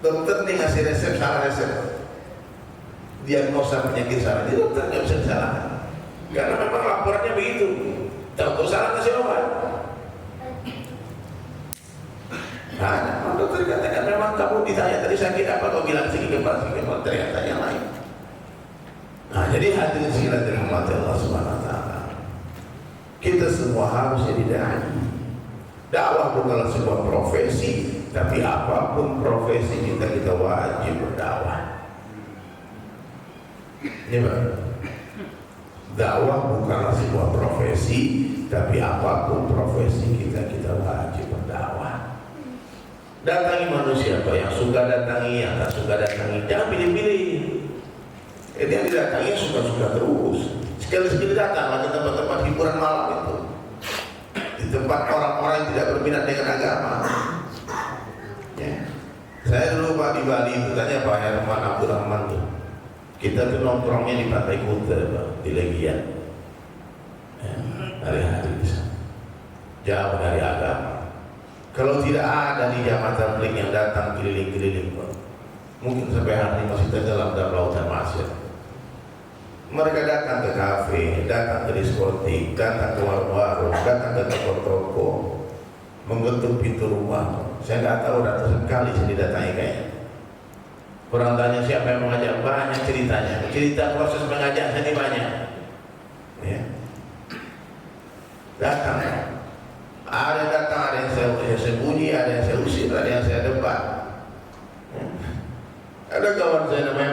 Dokter nih ngasih resep, salah resep. Diagnosa penyakit salah, di dokter nggak bisa disalahkan. Karena memang laporannya begitu. Tahu salah ngasih obat. Nah, dokter katakan memang kamu ditanya tadi sakit apa, kau bilang sakit kepala, ternyata yang lain. Nah, jadi hadirin sekalian dirahmati Allah Subhanahu wa taala. Kita semua harus jadi dai. Dakwah bukanlah sebuah profesi, tapi apapun profesi kita wajib berdakwah. Ini Pak. Dakwah bukanlah sebuah profesi, tapi apapun profesi kita wajib berdakwah. Datangi manusia Pak, yang suka datangi, yang tak suka datangi, jangan pilih-pilih. Jadi yang didatangi suka-suka terus. Sekali-sekali datanglah ke tempat-tempat hiburan malam itu, di tempat orang-orang yang tidak berminat dengan agama. Ya. Saya dulu Pak di Bali itu tanya Pak Herman Abdurrahman tuh. Kita tuh nongkrongnya di Pantai Kuta Pak, di Legian. Ya, hari-hari bisa. Jauh dari agama. Kalau tidak ada di jamaah tabligh yang datang keliling-keliling Pak, mungkin sampai hari ini masih tenggelam dalam lautan maksiat. Mereka datang ke kafe, datang ke diskotik, datang ke warung-warung, datang ke toko-toko, menggetuk pintu rumah. Saya nggak tahu ratusan kali saya didatangi kayaknya. Orang tanya siapa yang mengajak, banyak ceritanya. Cerita proses mengajak saya banyak. Ya. Datang. Ada yang datang, ada yang saya puji, ada yang saya usir, ada yang saya debat. Ya. Ada kawan saya namanya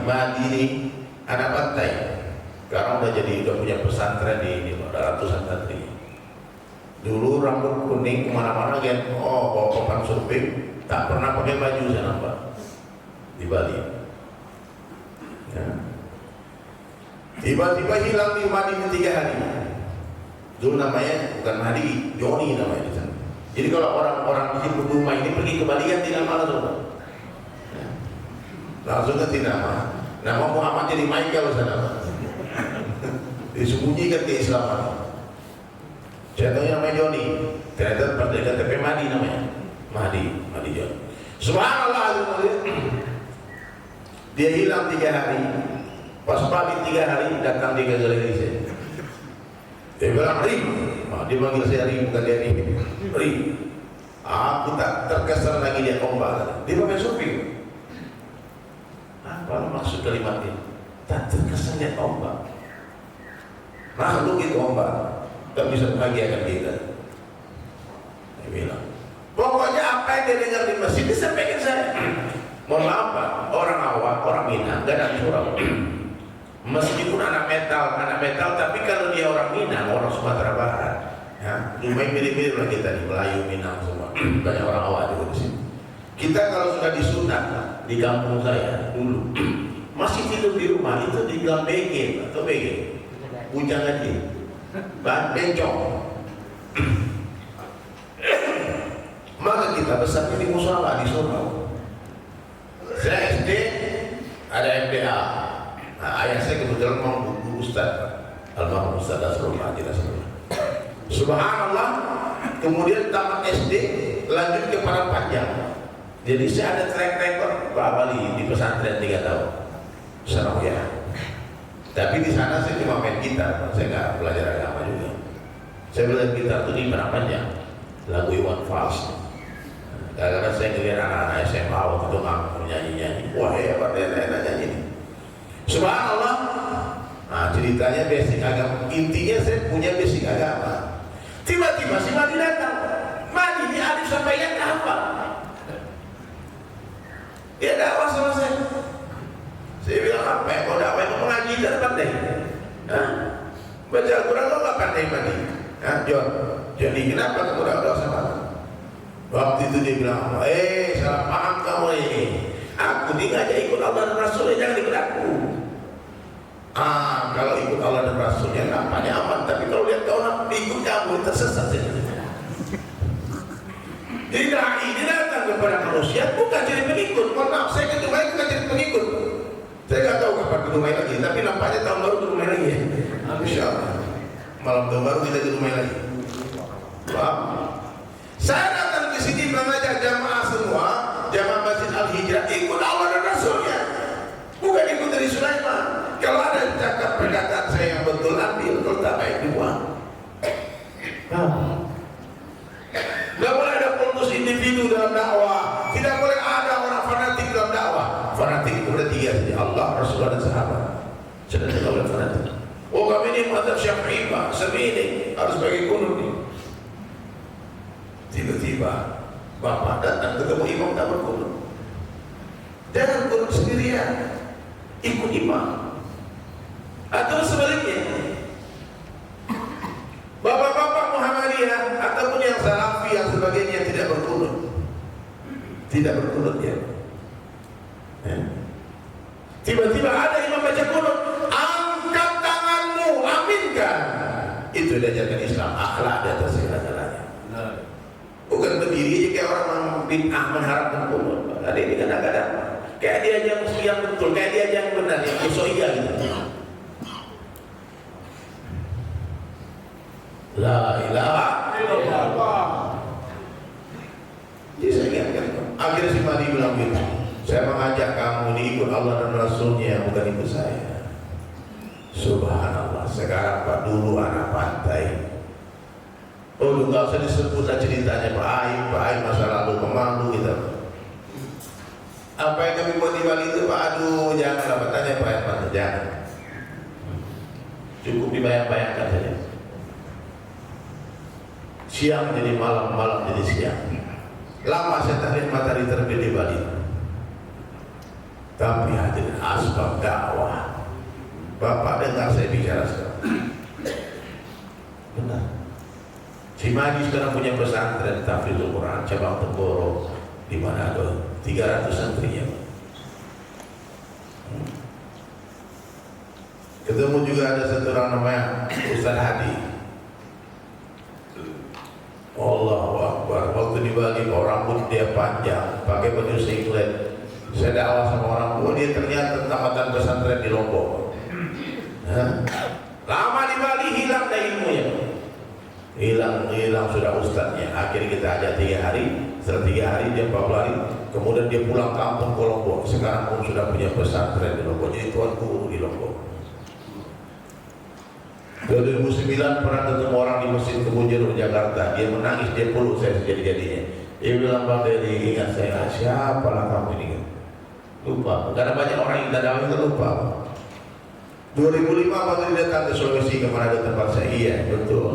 Madi ini anak pantai. Sekarang udah punya pesantren di ada ratusan santri. Dulu rambut kuning kemana-mana bawa papan surfing, tak pernah pakai baju saya nampak di Bali. Ya. Tiba-tiba hilang di Madinah 3 hari. Dulu namanya bukan Mahdi, Joni namanya di sana. Jadi kalau orang-orang di rumah ini pergi ke Bali ganti nama langsung. Ya. Langsung ganti nama. Nama Muhammad jadi Michael sana. Disembunyikan keislaman. Contohnya namanya Joni. Ternyata pada KTP Mahdi namanya. Mahdi Joni. Subhanallah. Dia hilang 3 hari. Pas balik 3 hari datang dia ke Indonesia. Dia bilang, Ri. Dia panggil saya Ri, bukan dia Ri. Aku tak terkesan lagi dia ombak. Dia pakai supir. Apa maksud kalimat ini? Tak terkesan dia ombak. Makhluk itu ombak, tak bisa membahagiakan kita. Dia bilang, pokoknya apa yang dia dengar di masjid disampaikan saya. Mohon maaf Pak, orang awam, orang Minang, gak ada surau. Meskipun anak metal, tapi kalau dia orang Minang, orang Sumatera Barat, ya, lumayan mirip-mirip lah kita di Melayu, Minang semua. Banyak orang awam juga di sini. Kita kalau sudah disunat di kampung saya dulu, masih tidur di rumah itu di dalam BG atau BG, bujang aja, bencong. Maka kita besarnya di musola di surau. Saya SD ada MPA. Nah, ayah saya kebetulan mau guru Ustaz, almarhum Ustaz Asrul Fadil. Subhanallah. Kemudian tamat SD lanjut ke Padangpanjang. Jadi saya ada track record Pak Bali di pesantren 3 tahun. Sarawak. Tapi di sana saya cuma main gitar, saya nggak belajar agama juga. Saya belajar gitar itu di Padangpanjang, lagu Iwan Fals. Karena saya ngeliat anak-anak SMA waktu itu nyanyi-nyanyi, wah hebat enak nyanyi ini. Subhanallah. Nah ceritanya basic agama, intinya saya punya basic agama. Tiba-tiba si Madi datang. Madi ini Alif sampaikan apa? Dia dakwah sama saya. Saya bilang apa ya? Kau dakwah itu mengaji dan pandai. Hah? Baca Al-Quran kau nggak pandai Madi? Hah? Jadi kenapa kamu dakwah sama aku? Waktu itu dia bilang, salah paham kamu ini. Aku ngajak ikut Allah dan Rasulnya, jangan ikut aku. Kalau ikut Allah dan Rasulnya nampaknya aman, tapi kalau lihat kau ikut kamu tersesat saja. Jadi dai ini datang kepada manusia bukan jadi pengikut. Mohon maaf, saya ke Dubai bukan jadi pengikut. Saya nggak tahu kapan ke Dubai lagi, tapi nampaknya tahun baru ke Dubai lagi ya. Insya Allah. Malam tahun baru kita ke Dubai lagi. Wah. Saya datang ke sini mengajak jamaah semua, jamaah Masjid Al-Hijrah ikut Allah dan Rasulnya, bukan ikut dari Sulaiman. Kalau ada cakap perkataan saya yang betul, ambil, kalau tak baik dibuang. Tidak boleh ada fokus individu dalam dakwah, tidak boleh ada orang fanatik dalam dakwah. Fanatik itu ada 3 saja, Allah, Rasulullah dan sahabat. Sudah tidak boleh fanatik. Oh kami ini mazhab Syafi'i Pak, ini harus bagi kunut nih. Tiba-tiba bapak datang ketemu imam tak berkunut. Jangan kunut sendirian, ikut imam. Atau sebaliknya, bapak-bapak Muhammadiyah ataupun yang Salafi yang sebagainya tidak berkunut, ya. Tiba-tiba ada imam baca kunut, angkat tanganmu, aminkan. Itu diajarkan Islam, akhlak di atas segala-galanya. Bukan berdiri aja kayak orang bid'ah mengharapkan kunut. Ada ini kadang-kadang kayak dia yang betul, kayak dia yang benar, yang usoiyah gitu. La ilaha illallah. Jadi saya ingatkan, akhirnya si Madi bilang gitu, saya mengajak kamu ini ikut Allah dan Rasulnya, bukan ikut saya. Subhanallah. Sekarang Pak dulu anak pantai. Oh, nggak usah disebut ceritanya Pak Aib masa lalu pemalu gitu. Apa yang kami buat di Bali itu Pak, aduh janganlah bertanya Pak Aib, jangan. Cukup dibayang-bayangkan saja. Siang jadi malam, malam jadi siang. Lama saya tak lihat matahari terbit di Bali. Tapi hadirin asbab dakwah. Bapak dengar saya bicara sekarang. Benar. Si Madi sekarang punya pesantren Tahfidzul Quran cabang Temboro di Manado, 300 santrinya. Ketemu juga ada satu orang namanya Ustaz Hadi. Allahu Akbar. Waktu di Bali orang pun dia panjang, pakai baju singlet. Saya dakwah sama orang tua, dia ternyata tamatan pesantren di Lombok. Lama di Bali hilang dah ilmunya. Hilang sudah ustadznya. Akhirnya kita ajak 3 hari. Setelah 3 hari dia 40 hari. Kemudian dia pulang kampung ke Lombok. Sekarang pun sudah punya pesantren di Lombok. Jadi tuan guru di Lombok. 2009 pernah ketemu orang di Masjid Kebun Jeruk Jakarta. Dia menangis, dia peluk saya sejadi-jadinya. Dia bilang, Bang Dedi, ingat saya, siapalah kamu ini? Lupa, karena banyak orang yang tidak tahu itu lupa. 2005 waktu dia datang ke Sulawesi, kemana ada tempat saya? Iya, betul.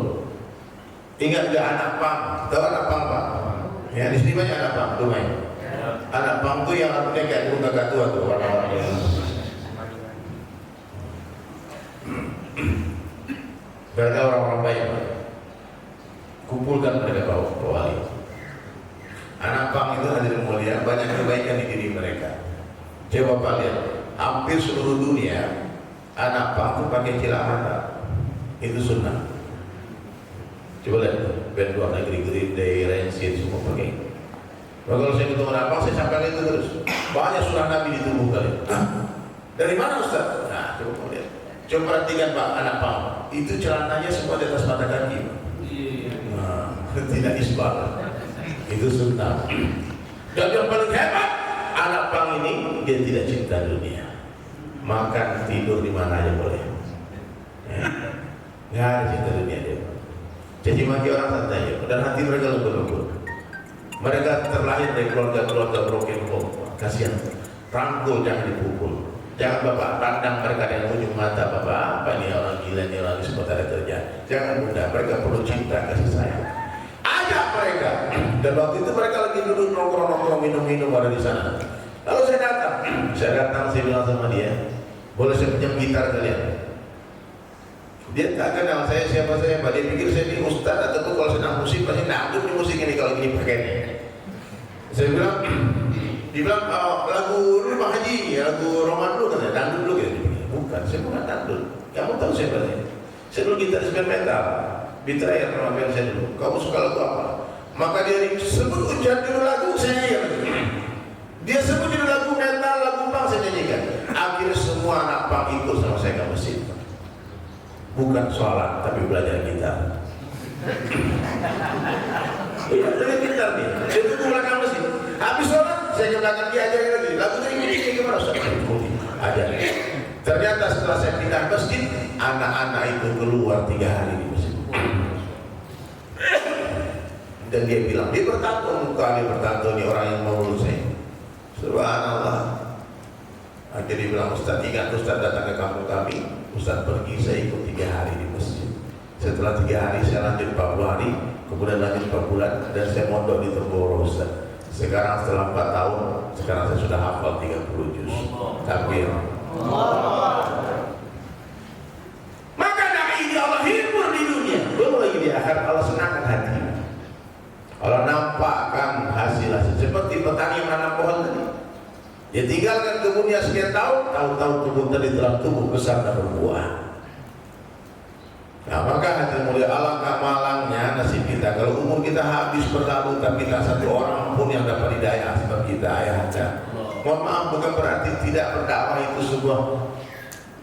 Ingat gak anak pang? Tahu anak pang, Pak? Ya, di sini banyak anak pang, tuh main. Anak pang tuh yang artinya kayak guru kakak tua tuh, orang-orang yang mereka orang-orang baik. Kumpulkan mereka bawa wali. Anak pang itu hadirin mulia, banyak kebaikan di diri mereka. Coba Pak lihat, hampir seluruh dunia anak pang itu pakai cilamata. Itu sunnah. Coba lihat, band luar negeri, Green Day, Rancid, semua pakai. Kalau saya ketemu anak pang, saya sampaikan itu terus. Banyak sunnah Nabi di tubuh kalian. Dari mana Ustaz? Nah, coba lihat. Coba perhatikan Pak, anak pang. Itu celananya semua di atas mata kaki. Nah, tidak isbal. Itu sunnah. Dan yang paling hebat, anak pang ini dia tidak cinta dunia. Makan tidur di mana aja boleh. Nggak ada cinta dunia dia. Jadi maki orang santai aja. Dan hati mereka lembut-lembut. Mereka terlahir dari keluarga-keluarga broken home. Kasihan. Rangkul, jangan dipukul. Jangan bapak pandang mereka dengan ujung mata, bapak apa ini orang gila, ini orang sebentar kerja. Jangan bunda, mereka perlu cinta, kasih sayang. Ajak mereka. Dan waktu itu mereka lagi duduk nongkrong-nongkrong, minum-minum ada di sana. Lalu saya datang, saya bilang sama dia, boleh saya pinjam gitar kalian? Dia tak kenal saya, siapa saya, Pak. Dia pikir saya ini ustaz atau kalau senang musik pasti nanggung di musik ini kalau gini pakainya. Saya bilang, dibilang lagu dulu Pak Haji, ya, lagu Roman dulu kan ya, dangdut dulu gitu. Bukan, saya bukan dangdut. Kamu tahu saya berarti? Saya dulu gitaris band metal, Betrayer nama band saya dulu. Kamu suka lagu apa? Maka dia sebut ujian dulu lagu, saya nyanyi. Dia sebut dulu lagu metal, lagu punk, saya nyanyikan. Akhirnya semua anak punk ikut sama saya ke masjid. Bukan sholat, tapi belajar gitar. Iya, belajar gitar nih. Dia tunggu belakang masjid. Habis sholat, saya ke belakang dia ajarin lagi. Lagu ini gimana Ustaz? Ajarin. Ternyata setelah saya pindah masjid, anak-anak itu keluar 3 hari di masjid. Dan dia bilang, dia bertato nih orang yang mau lulus saya. Subhanallah. Akhirnya dia bilang, Ustaz, ingat Ustaz datang ke kampung kami. Ustaz pergi, saya ikut 3 hari di masjid. Setelah 3 hari saya lanjut 40 hari, kemudian lanjut 4 bulan, dan saya mondok di Temboro Ustaz. Sekarang setelah 4 tahun, sekarang saya sudah hafal 30 juz. Takbir. Maka dai ini Allah hibur di dunia, belum lagi di akhirat Allah senangkan hati. Allah nampakkan hasil-hasil seperti petani yang menanam pohon tadi. Dia tinggalkan kebunnya sekian tahun, tahu-tahu kebun tadi telah tumbuh besar dan berbuah. Nah, maka hati mulia, alangkah malangnya nasib kita kalau umur kita habis berlalu tapi tak satu orang pun yang dapat hidayah sebab kita ayah anda. Mohon maaf, bukan berarti tidak berdakwah itu sebuah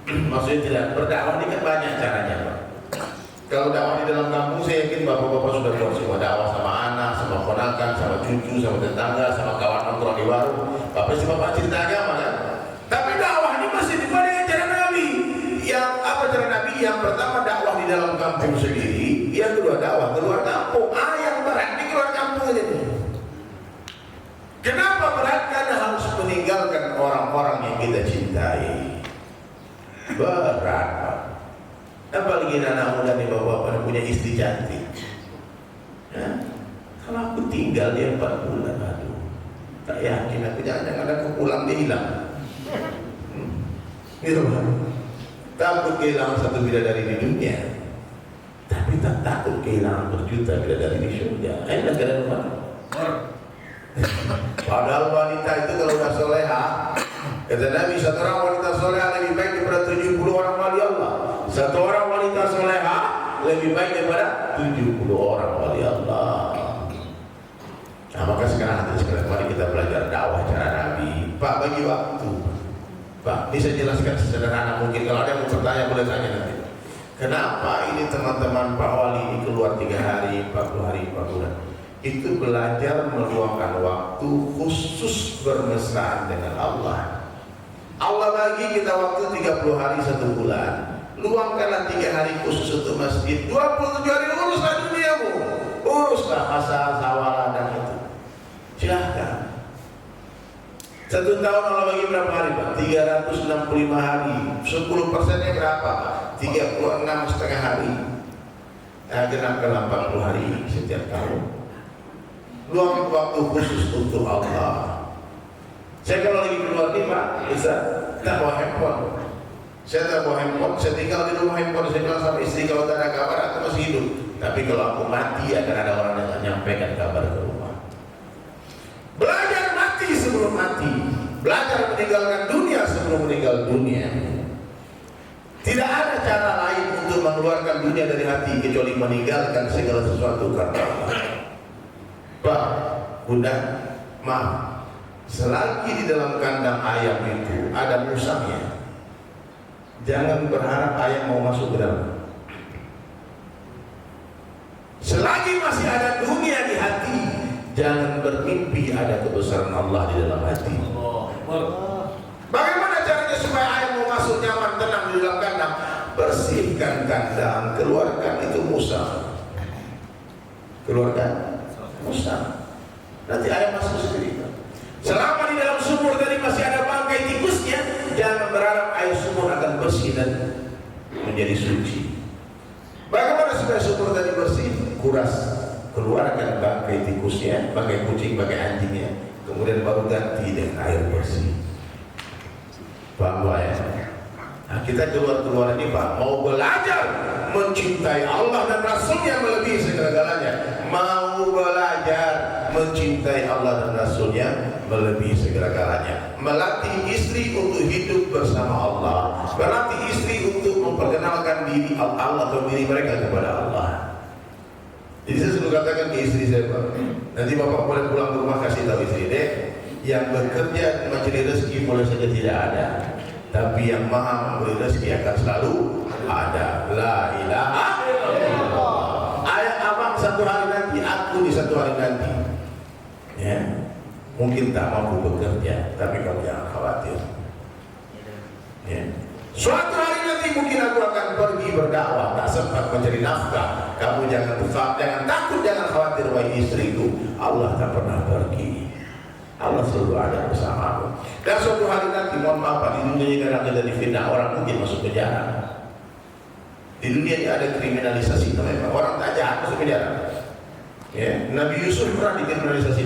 maksudnya tidak berdakwah ini kan banyak caranya Pak. Kalau dakwah di dalam kampung saya yakin bapak-bapak sudah buat semua dakwah sama anak, sama ponakan, sama cucu, sama tetangga, sama kawan nongkrong di warung. Bapak si bapak cerita agama kan. Tapi dakwah ini masih dibuat dengan cara Nabi. Yang apa cara Nabi? Yang pertama dakwah di dalam kampung sendiri, yang kedua dakwah keluar kampung. Yang berat di keluar kampung ini. Kenapa berat? Karena harus meninggalkan orang-orang yang kita cintai. Berat Pak. Apalagi anak muda nih bapak-bapak punya istri cantik. Ya? Kalau aku tinggal dia 4 bulan, aduh, tak yakin aku jangan aku pulang dia hilang. Gitu Pak. Takut kehilangan satu bidadari di dunia, tapi tak takut kehilangan berjuta bidadari di surga. Enak kan Pak? Padahal wanita itu kalau sudah soleha, kata Nabi, satu orang wanita soleha lebih baik daripada 70 orang wali Allah. Satu orang wanita soleha lebih baik daripada 70 orang wali Allah. Nah, maka sekarang mari kita belajar dakwah cara Nabi. Pak, bagi waktu. Pak, bisa jelaskan sesederhana mungkin. Kalau ada yang mau bertanya boleh tanya nanti. Kenapa ini teman-teman Pak Wali ini keluar 3 hari, 40 hari, 4 bulan? Itu belajar meluangkan waktu khusus bermesraan dengan Allah. Allah bagi kita waktu 30 hari 1 bulan. Luangkanlah 3 hari khusus untuk masjid. 27 hari uruslah duniamu. Uruslah masalah sawah ladang itu. Silahkan. 1 tahun Allah bagi berapa hari Pak? 365 hari. 10%-nya berapa Pak? 36,5 hari. Genapkan 80 hari setiap tahun. Luangkan waktu khusus untuk Allah. Saya kalau lagi keluar nih Pak, bisa tak bawa handphone. Saya tak bawa handphone, saya tinggal di rumah handphone. Saya bilang sama istri, kalau tak ada kabar aku masih hidup. Tapi kalau aku mati akan ada orang yang menyampaikan kabar ke rumah. Belajar mati sebelum mati. Belajar meninggalkan dunia sebelum meninggal dunia. Tidak ada cara lain untuk mengeluarkan dunia dari hati kecuali meninggalkan segala sesuatu karena Allah. Pak, Bunda, maaf. Selagi di dalam kandang ayam itu ada musangnya, jangan berharap ayam mau masuk ke dalam. Selagi masih ada dunia di hati, jangan bermimpi ada kebesaran Allah di dalam hati. Bagaimana caranya supaya ayam mau masuk nyaman tenang di dalam kandang? Bersihkan kandang, keluarkan itu musang. Keluarkan musang. Nanti ayam masuk sendiri. Selama di dalam sumur tadi masih ada bangkai tikusnya, jangan berharap air sumur akan bersih dan menjadi suci. Bagaimana supaya sumur tadi bersih? Kuras, keluarkan bangkai tikusnya, bangkai kucing, bangkai anjingnya, kemudian baru ganti dengan air bersih. Paham ya? Nah, kita keluar ini Pak, mau belajar mencintai Allah dan Rasulnya melebihi segala-galanya. Mau belajar mencintai Allah dan Rasulnya melebihi segala-galanya. Melatih istri untuk hidup bersama Allah. Melatih istri untuk memperkenalkan diri Allah atau diri mereka kepada Allah. Jadi saya selalu katakan ke istri saya, Pak, nanti Bapak boleh pulang ke rumah kasih tahu istri, Dek, yang bekerja mencari rezeki boleh saja tidak ada, tapi yang maha memberi rezeki akan selalu ada. La ilaha illallah. Ayah abang satu hari nanti, aku di satu hari nanti. Ya, mungkin tak mampu bekerja, tapi kamu jangan khawatir. Ya. Suatu hari nanti mungkin aku akan pergi berdakwah, tak sempat mencari nafkah. Kamu jangan takut, jangan khawatir, wahai istriku. Allah tak pernah pergi. Allah selalu ada bersamamu. Dan suatu hari nanti, mohon maaf Pak, di dunia ini kadang kita difitnah orang mungkin masuk penjara. Di dunia ini ada kriminalisasi, memang orang tak jahat masuk penjara. Ya, Nabi Yusuf pernah dikriminalisasi.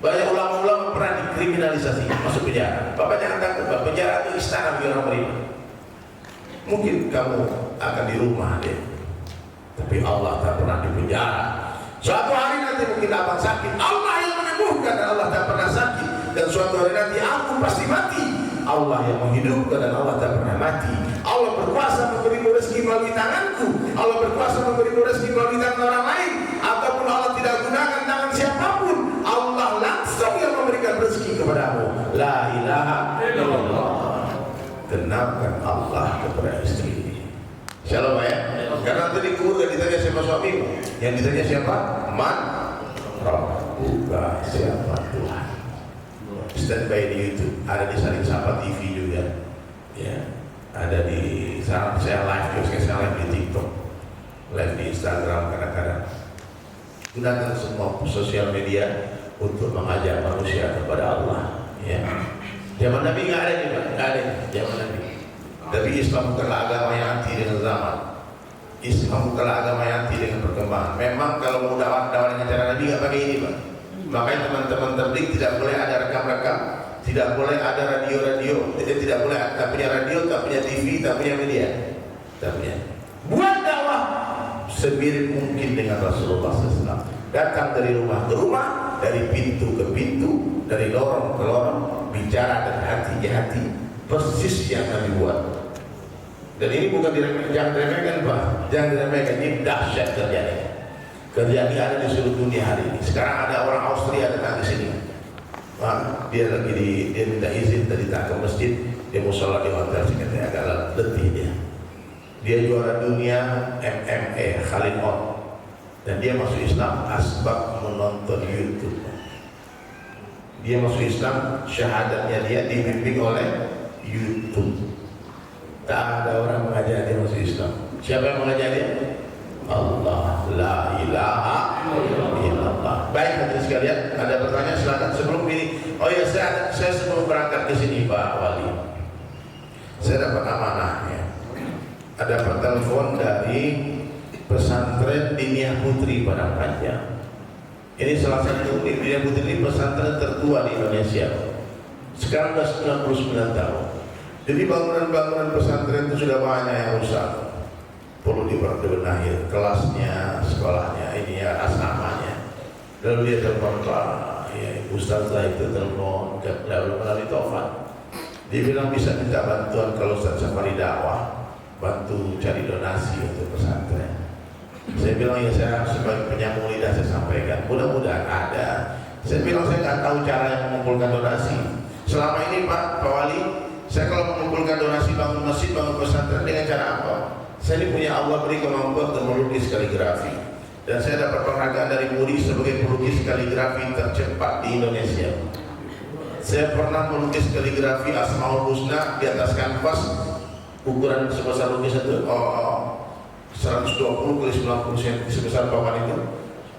Banyak ulama-ulama pernah dikriminalisasi, masuk penjara. Bapak jangan takut, Pak. Penjara itu istana bagi orang beriman. Mungkin kamu akan di rumah deh, tapi Allah tak pernah di penjara. Suatu hari nanti mungkin abang sakit, Allah yang menyembuhkan dan Allah tak pernah sakit. Dan suatu hari nanti aku pasti mati, Allah yang menghidupkan dan Allah tak pernah mati. Allah berkuasa memberimu rezeki melalui tanganku, Allah berkuasa memberimu rezeki melalui tangan orang lain, ataupun Allah tidak gunakan tangan siapapun, Allah langsung yang memberikan rezeki kepadamu. La ilaha illallah. Kenalkan Allah kepada istri. Shalom ya. Karena tadi kubur gak ditanya siapa suamimu, yang ditanya siapa? Man Rabbuka, siapa Tuhan. Stand by di YouTube, ada di Saling Sapa TV juga. Ya, ada di saya live juga, saya live di TikTok, live di Instagram kadang-kadang. Gunakan semua sosial media untuk mengajak manusia kepada Allah. Ya. Zaman Nabi nggak ada juga, nggak ada zaman Nabi. Tapi Islam bukanlah agama yang anti dengan zaman. Islam bukanlah agama yang anti dengan perkembangan. Memang kalau mau dakwah dengan cara Nabi nggak pakai ini, Pak. Makanya teman-teman tabligh tidak boleh ada rekam-rekam, tidak boleh ada radio-radio, tidak boleh tak punya radio, tak punya TV, tak punya media, tak punya. Buat dakwah semirip mungkin dengan Rasulullah SAW. Datang dari rumah ke rumah, dari pintu ke pintu, dari lorong ke lorong, bicara dari hati ke hati, persis yang Nabi buat. Dan ini bukan jangan diremehkan Pak, jangan diremehkan, ini dahsyat kerjanya. Kerjaan ini ada di seluruh dunia hari ini. Sekarang ada orang Austria datang di sini. Nah, dia minta izin tadi tak ke masjid, dia mau sholat di hotel, katanya agak letih dia. Dia juara dunia MMA Khalid On, dan dia masuk Islam asbab menonton YouTube. Dia masuk Islam, syahadatnya dia dibimbing oleh YouTube. Tak ada orang mengajar dia masuk Islam. Siapa yang mengajar dia? Allah, la ilaha illallah. Baik hadirin sekalian, ada pertanyaan silakan sebelum ini. Oh ya, saya sebelum berangkat ke sini Pak Wali, saya dapat amanahnya. Ada telepon dari pesantren Diniyah Putri Padang Panjang. Ini salah satu Diniyah Putri ini pesantren tertua di Indonesia. Sekarang sudah 99 tahun. Jadi bangunan-bangunan pesantren itu sudah banyak yang rusak, perlu dibenahi, kelasnya, sekolahnya, ini ya asramanya. Lalu dia telepon Pak, ya, Ustazah itu telepon, lalu melalui Taufan. Dia bilang bisa minta bantuan kalau Ustaz Safari dakwah, bantu cari donasi untuk pesantren. Saya bilang ya, saya sebagai penyambung lidah saya sampaikan, mudah-mudahan ada. Saya bilang saya nggak tahu cara yang mengumpulkan donasi. Selama ini Pak Wali, saya kalau mengumpulkan donasi bangun masjid, bangun pesantren dengan cara apa? Saya ini punya Allah beri kemampuan untuk melukis kaligrafi, dan saya dapat penghargaan dari MURI sebagai pelukis kaligrafi tercepat di Indonesia. Saya pernah melukis kaligrafi Asmaul Husna di atas kanvas ukuran sebesar lukisan itu 120 kali 90 cm sebesar papan itu,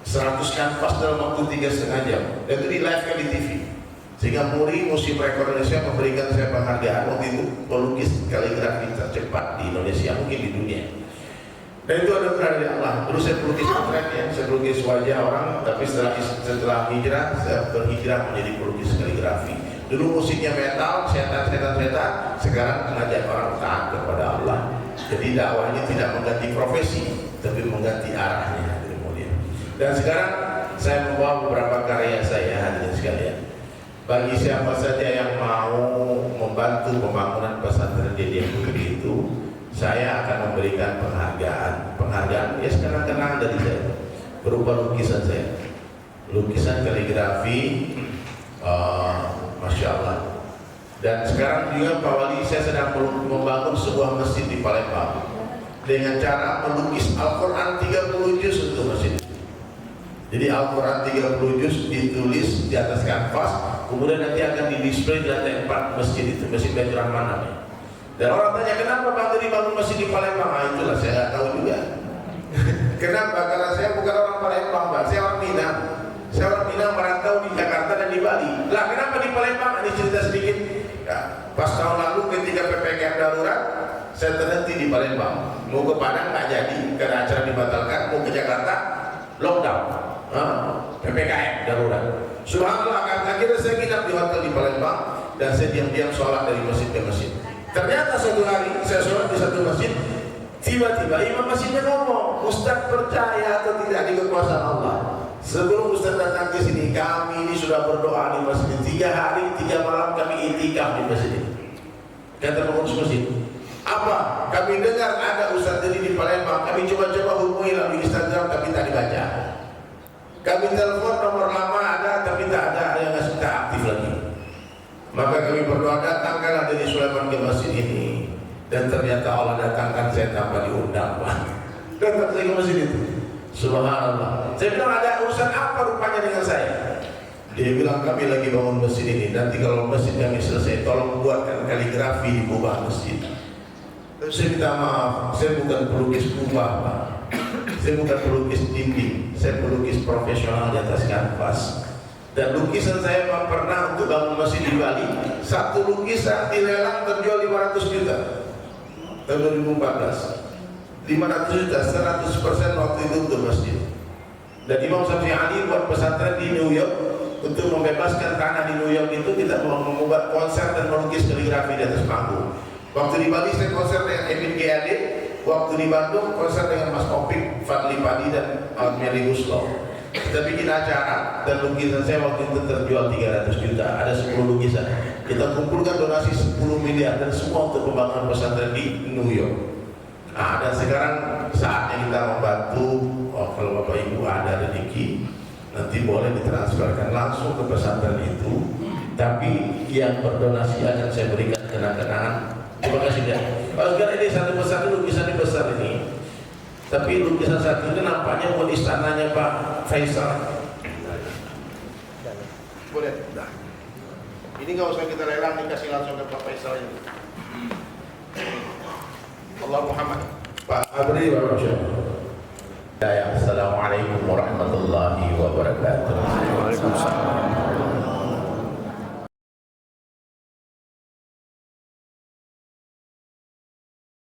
100 kanvas dalam waktu 3,5 jam, dan itu di live kan di TV. Sehingga MURI Museum Rekor Indonesia memberikan saya penghargaan waktu itu pelukis kaligrafi tercepat di Indonesia, mungkin di dunia. Dan itu ada dari Allah. Dulu saya pelukis potret ya, saya pelukis wajah orang, tapi setelah hijrah saya berhijrah menjadi pelukis kaligrafi. Dulu musiknya metal, setan, sekarang mengajak orang taat kepada Allah. Jadi dakwah ini tidak mengganti profesi, tapi mengganti arahnya. Dan sekarang saya membawa beberapa karya saya, hadirin sekalian. Bagi siapa saja yang mau membantu pembangunan pesantren Diniyah Putri itu, saya akan memberikan penghargaan ya sekarang kenangan dari saya berupa lukisan saya, lukisan kaligrafi, Masya Allah. Dan sekarang juga Pak Wali, saya sedang membangun sebuah masjid di Palembang dengan cara melukis Al-Quran 30 juz untuk masjid. Jadi Al-Quran 30 juz ditulis di atas kanvas, kemudian nanti akan didisplay di lantai 4 masjid itu, Masjid Baitur Rahman namanya. Dan orang tanya, kenapa Bang tadi bangun masjid di Palembang? Ah, itulah saya nggak tahu juga. Kenapa? Karena saya bukan orang Palembang, Pak. Saya orang Minang. Saya orang Minang merantau di Jakarta dan di Bali. Lah kenapa di Palembang? Ini cerita sedikit. Ya, pas tahun lalu ketika PPKM darurat, saya terhenti di Palembang. Mau ke Padang nggak jadi karena acara dibatalkan. Mau ke Jakarta, lockdown. PPKM darurat. Subhanallah, akhirnya saya nginap di hotel di Palembang dan saya diam-diam sholat dari masjid ke masjid. Ternyata suatu hari saya sholat di satu masjid, tiba-tiba imam masjidnya ngomong, Ustaz percaya atau tidak di kekuasaan Allah? Sebelum Ustaz datang ke sini, kami ini sudah berdoa di masjid 3 hari 3 malam, kami itikaf di masjid ini. Kata pengurus masjid, apa? Kami dengar ada Ustaz ini di Palembang, kami coba-coba hubungi lalu Instagram tapi tak dibaca. Kami telepon nomor lama ada tapi tak ada yang nggak aktif lagi. Maka kami berdoa, datangkanlah dari Sulaiman ke masjid ini. Dan ternyata Allah datangkan saya tanpa diundang, Pak. Datang saya ke masjid itu. Subhanallah. Saya bilang, ada urusan apa rupanya dengan saya? Dia bilang, kami lagi bangun masjid ini. Nanti kalau masjid kami selesai, tolong buatkan kaligrafi di kubah masjid. Saya minta maaf, saya bukan pelukis kubah, Pak. Saya bukan pelukis dinding, saya pelukis profesional di atas kanvas. Dan lukisan saya pernah untuk bangun masjid di Bali, satu lukisan dilelang terjual 500 juta tahun 2014. 500 juta, 100% waktu itu untuk masjid. Dan Imam Syafi'i Ali buat pesantren di New York untuk membebaskan tanah di New York itu, kita mau membuat konser dan melukis kaligrafi di atas panggung. Waktu di Bali saya konser dengan Emin G.A.D. Waktu di Bandung konser dengan Mas Opik, Fadli Padi dan Meli Guslo. Kita bikin acara dan lukisan saya waktu itu terjual 300 juta. Ada 10 lukisan. Kita kumpulkan donasi 10 miliar dan semua untuk pembangunan pesantren di New York. Nah, dan sekarang saatnya kita membantu. Kalau Bapak Ibu ada rezeki, nanti boleh ditransferkan langsung ke pesantren itu. Tapi yang berdonasi akan saya berikan kenang-kenangan. Terima kasih ya. Kalau sekarang ini satu pesantren lukisannya besar ini. Tapi lukisan satu itu nampaknya buat istananya Pak Faisal. Boleh? Nah. Ini nggak usah kita lelang, dikasih langsung ke Pak Faisal ini. Allah Muhammad. Pak Abri, Bapak Syekh. Assalamualaikum warahmatullahi wabarakatuh.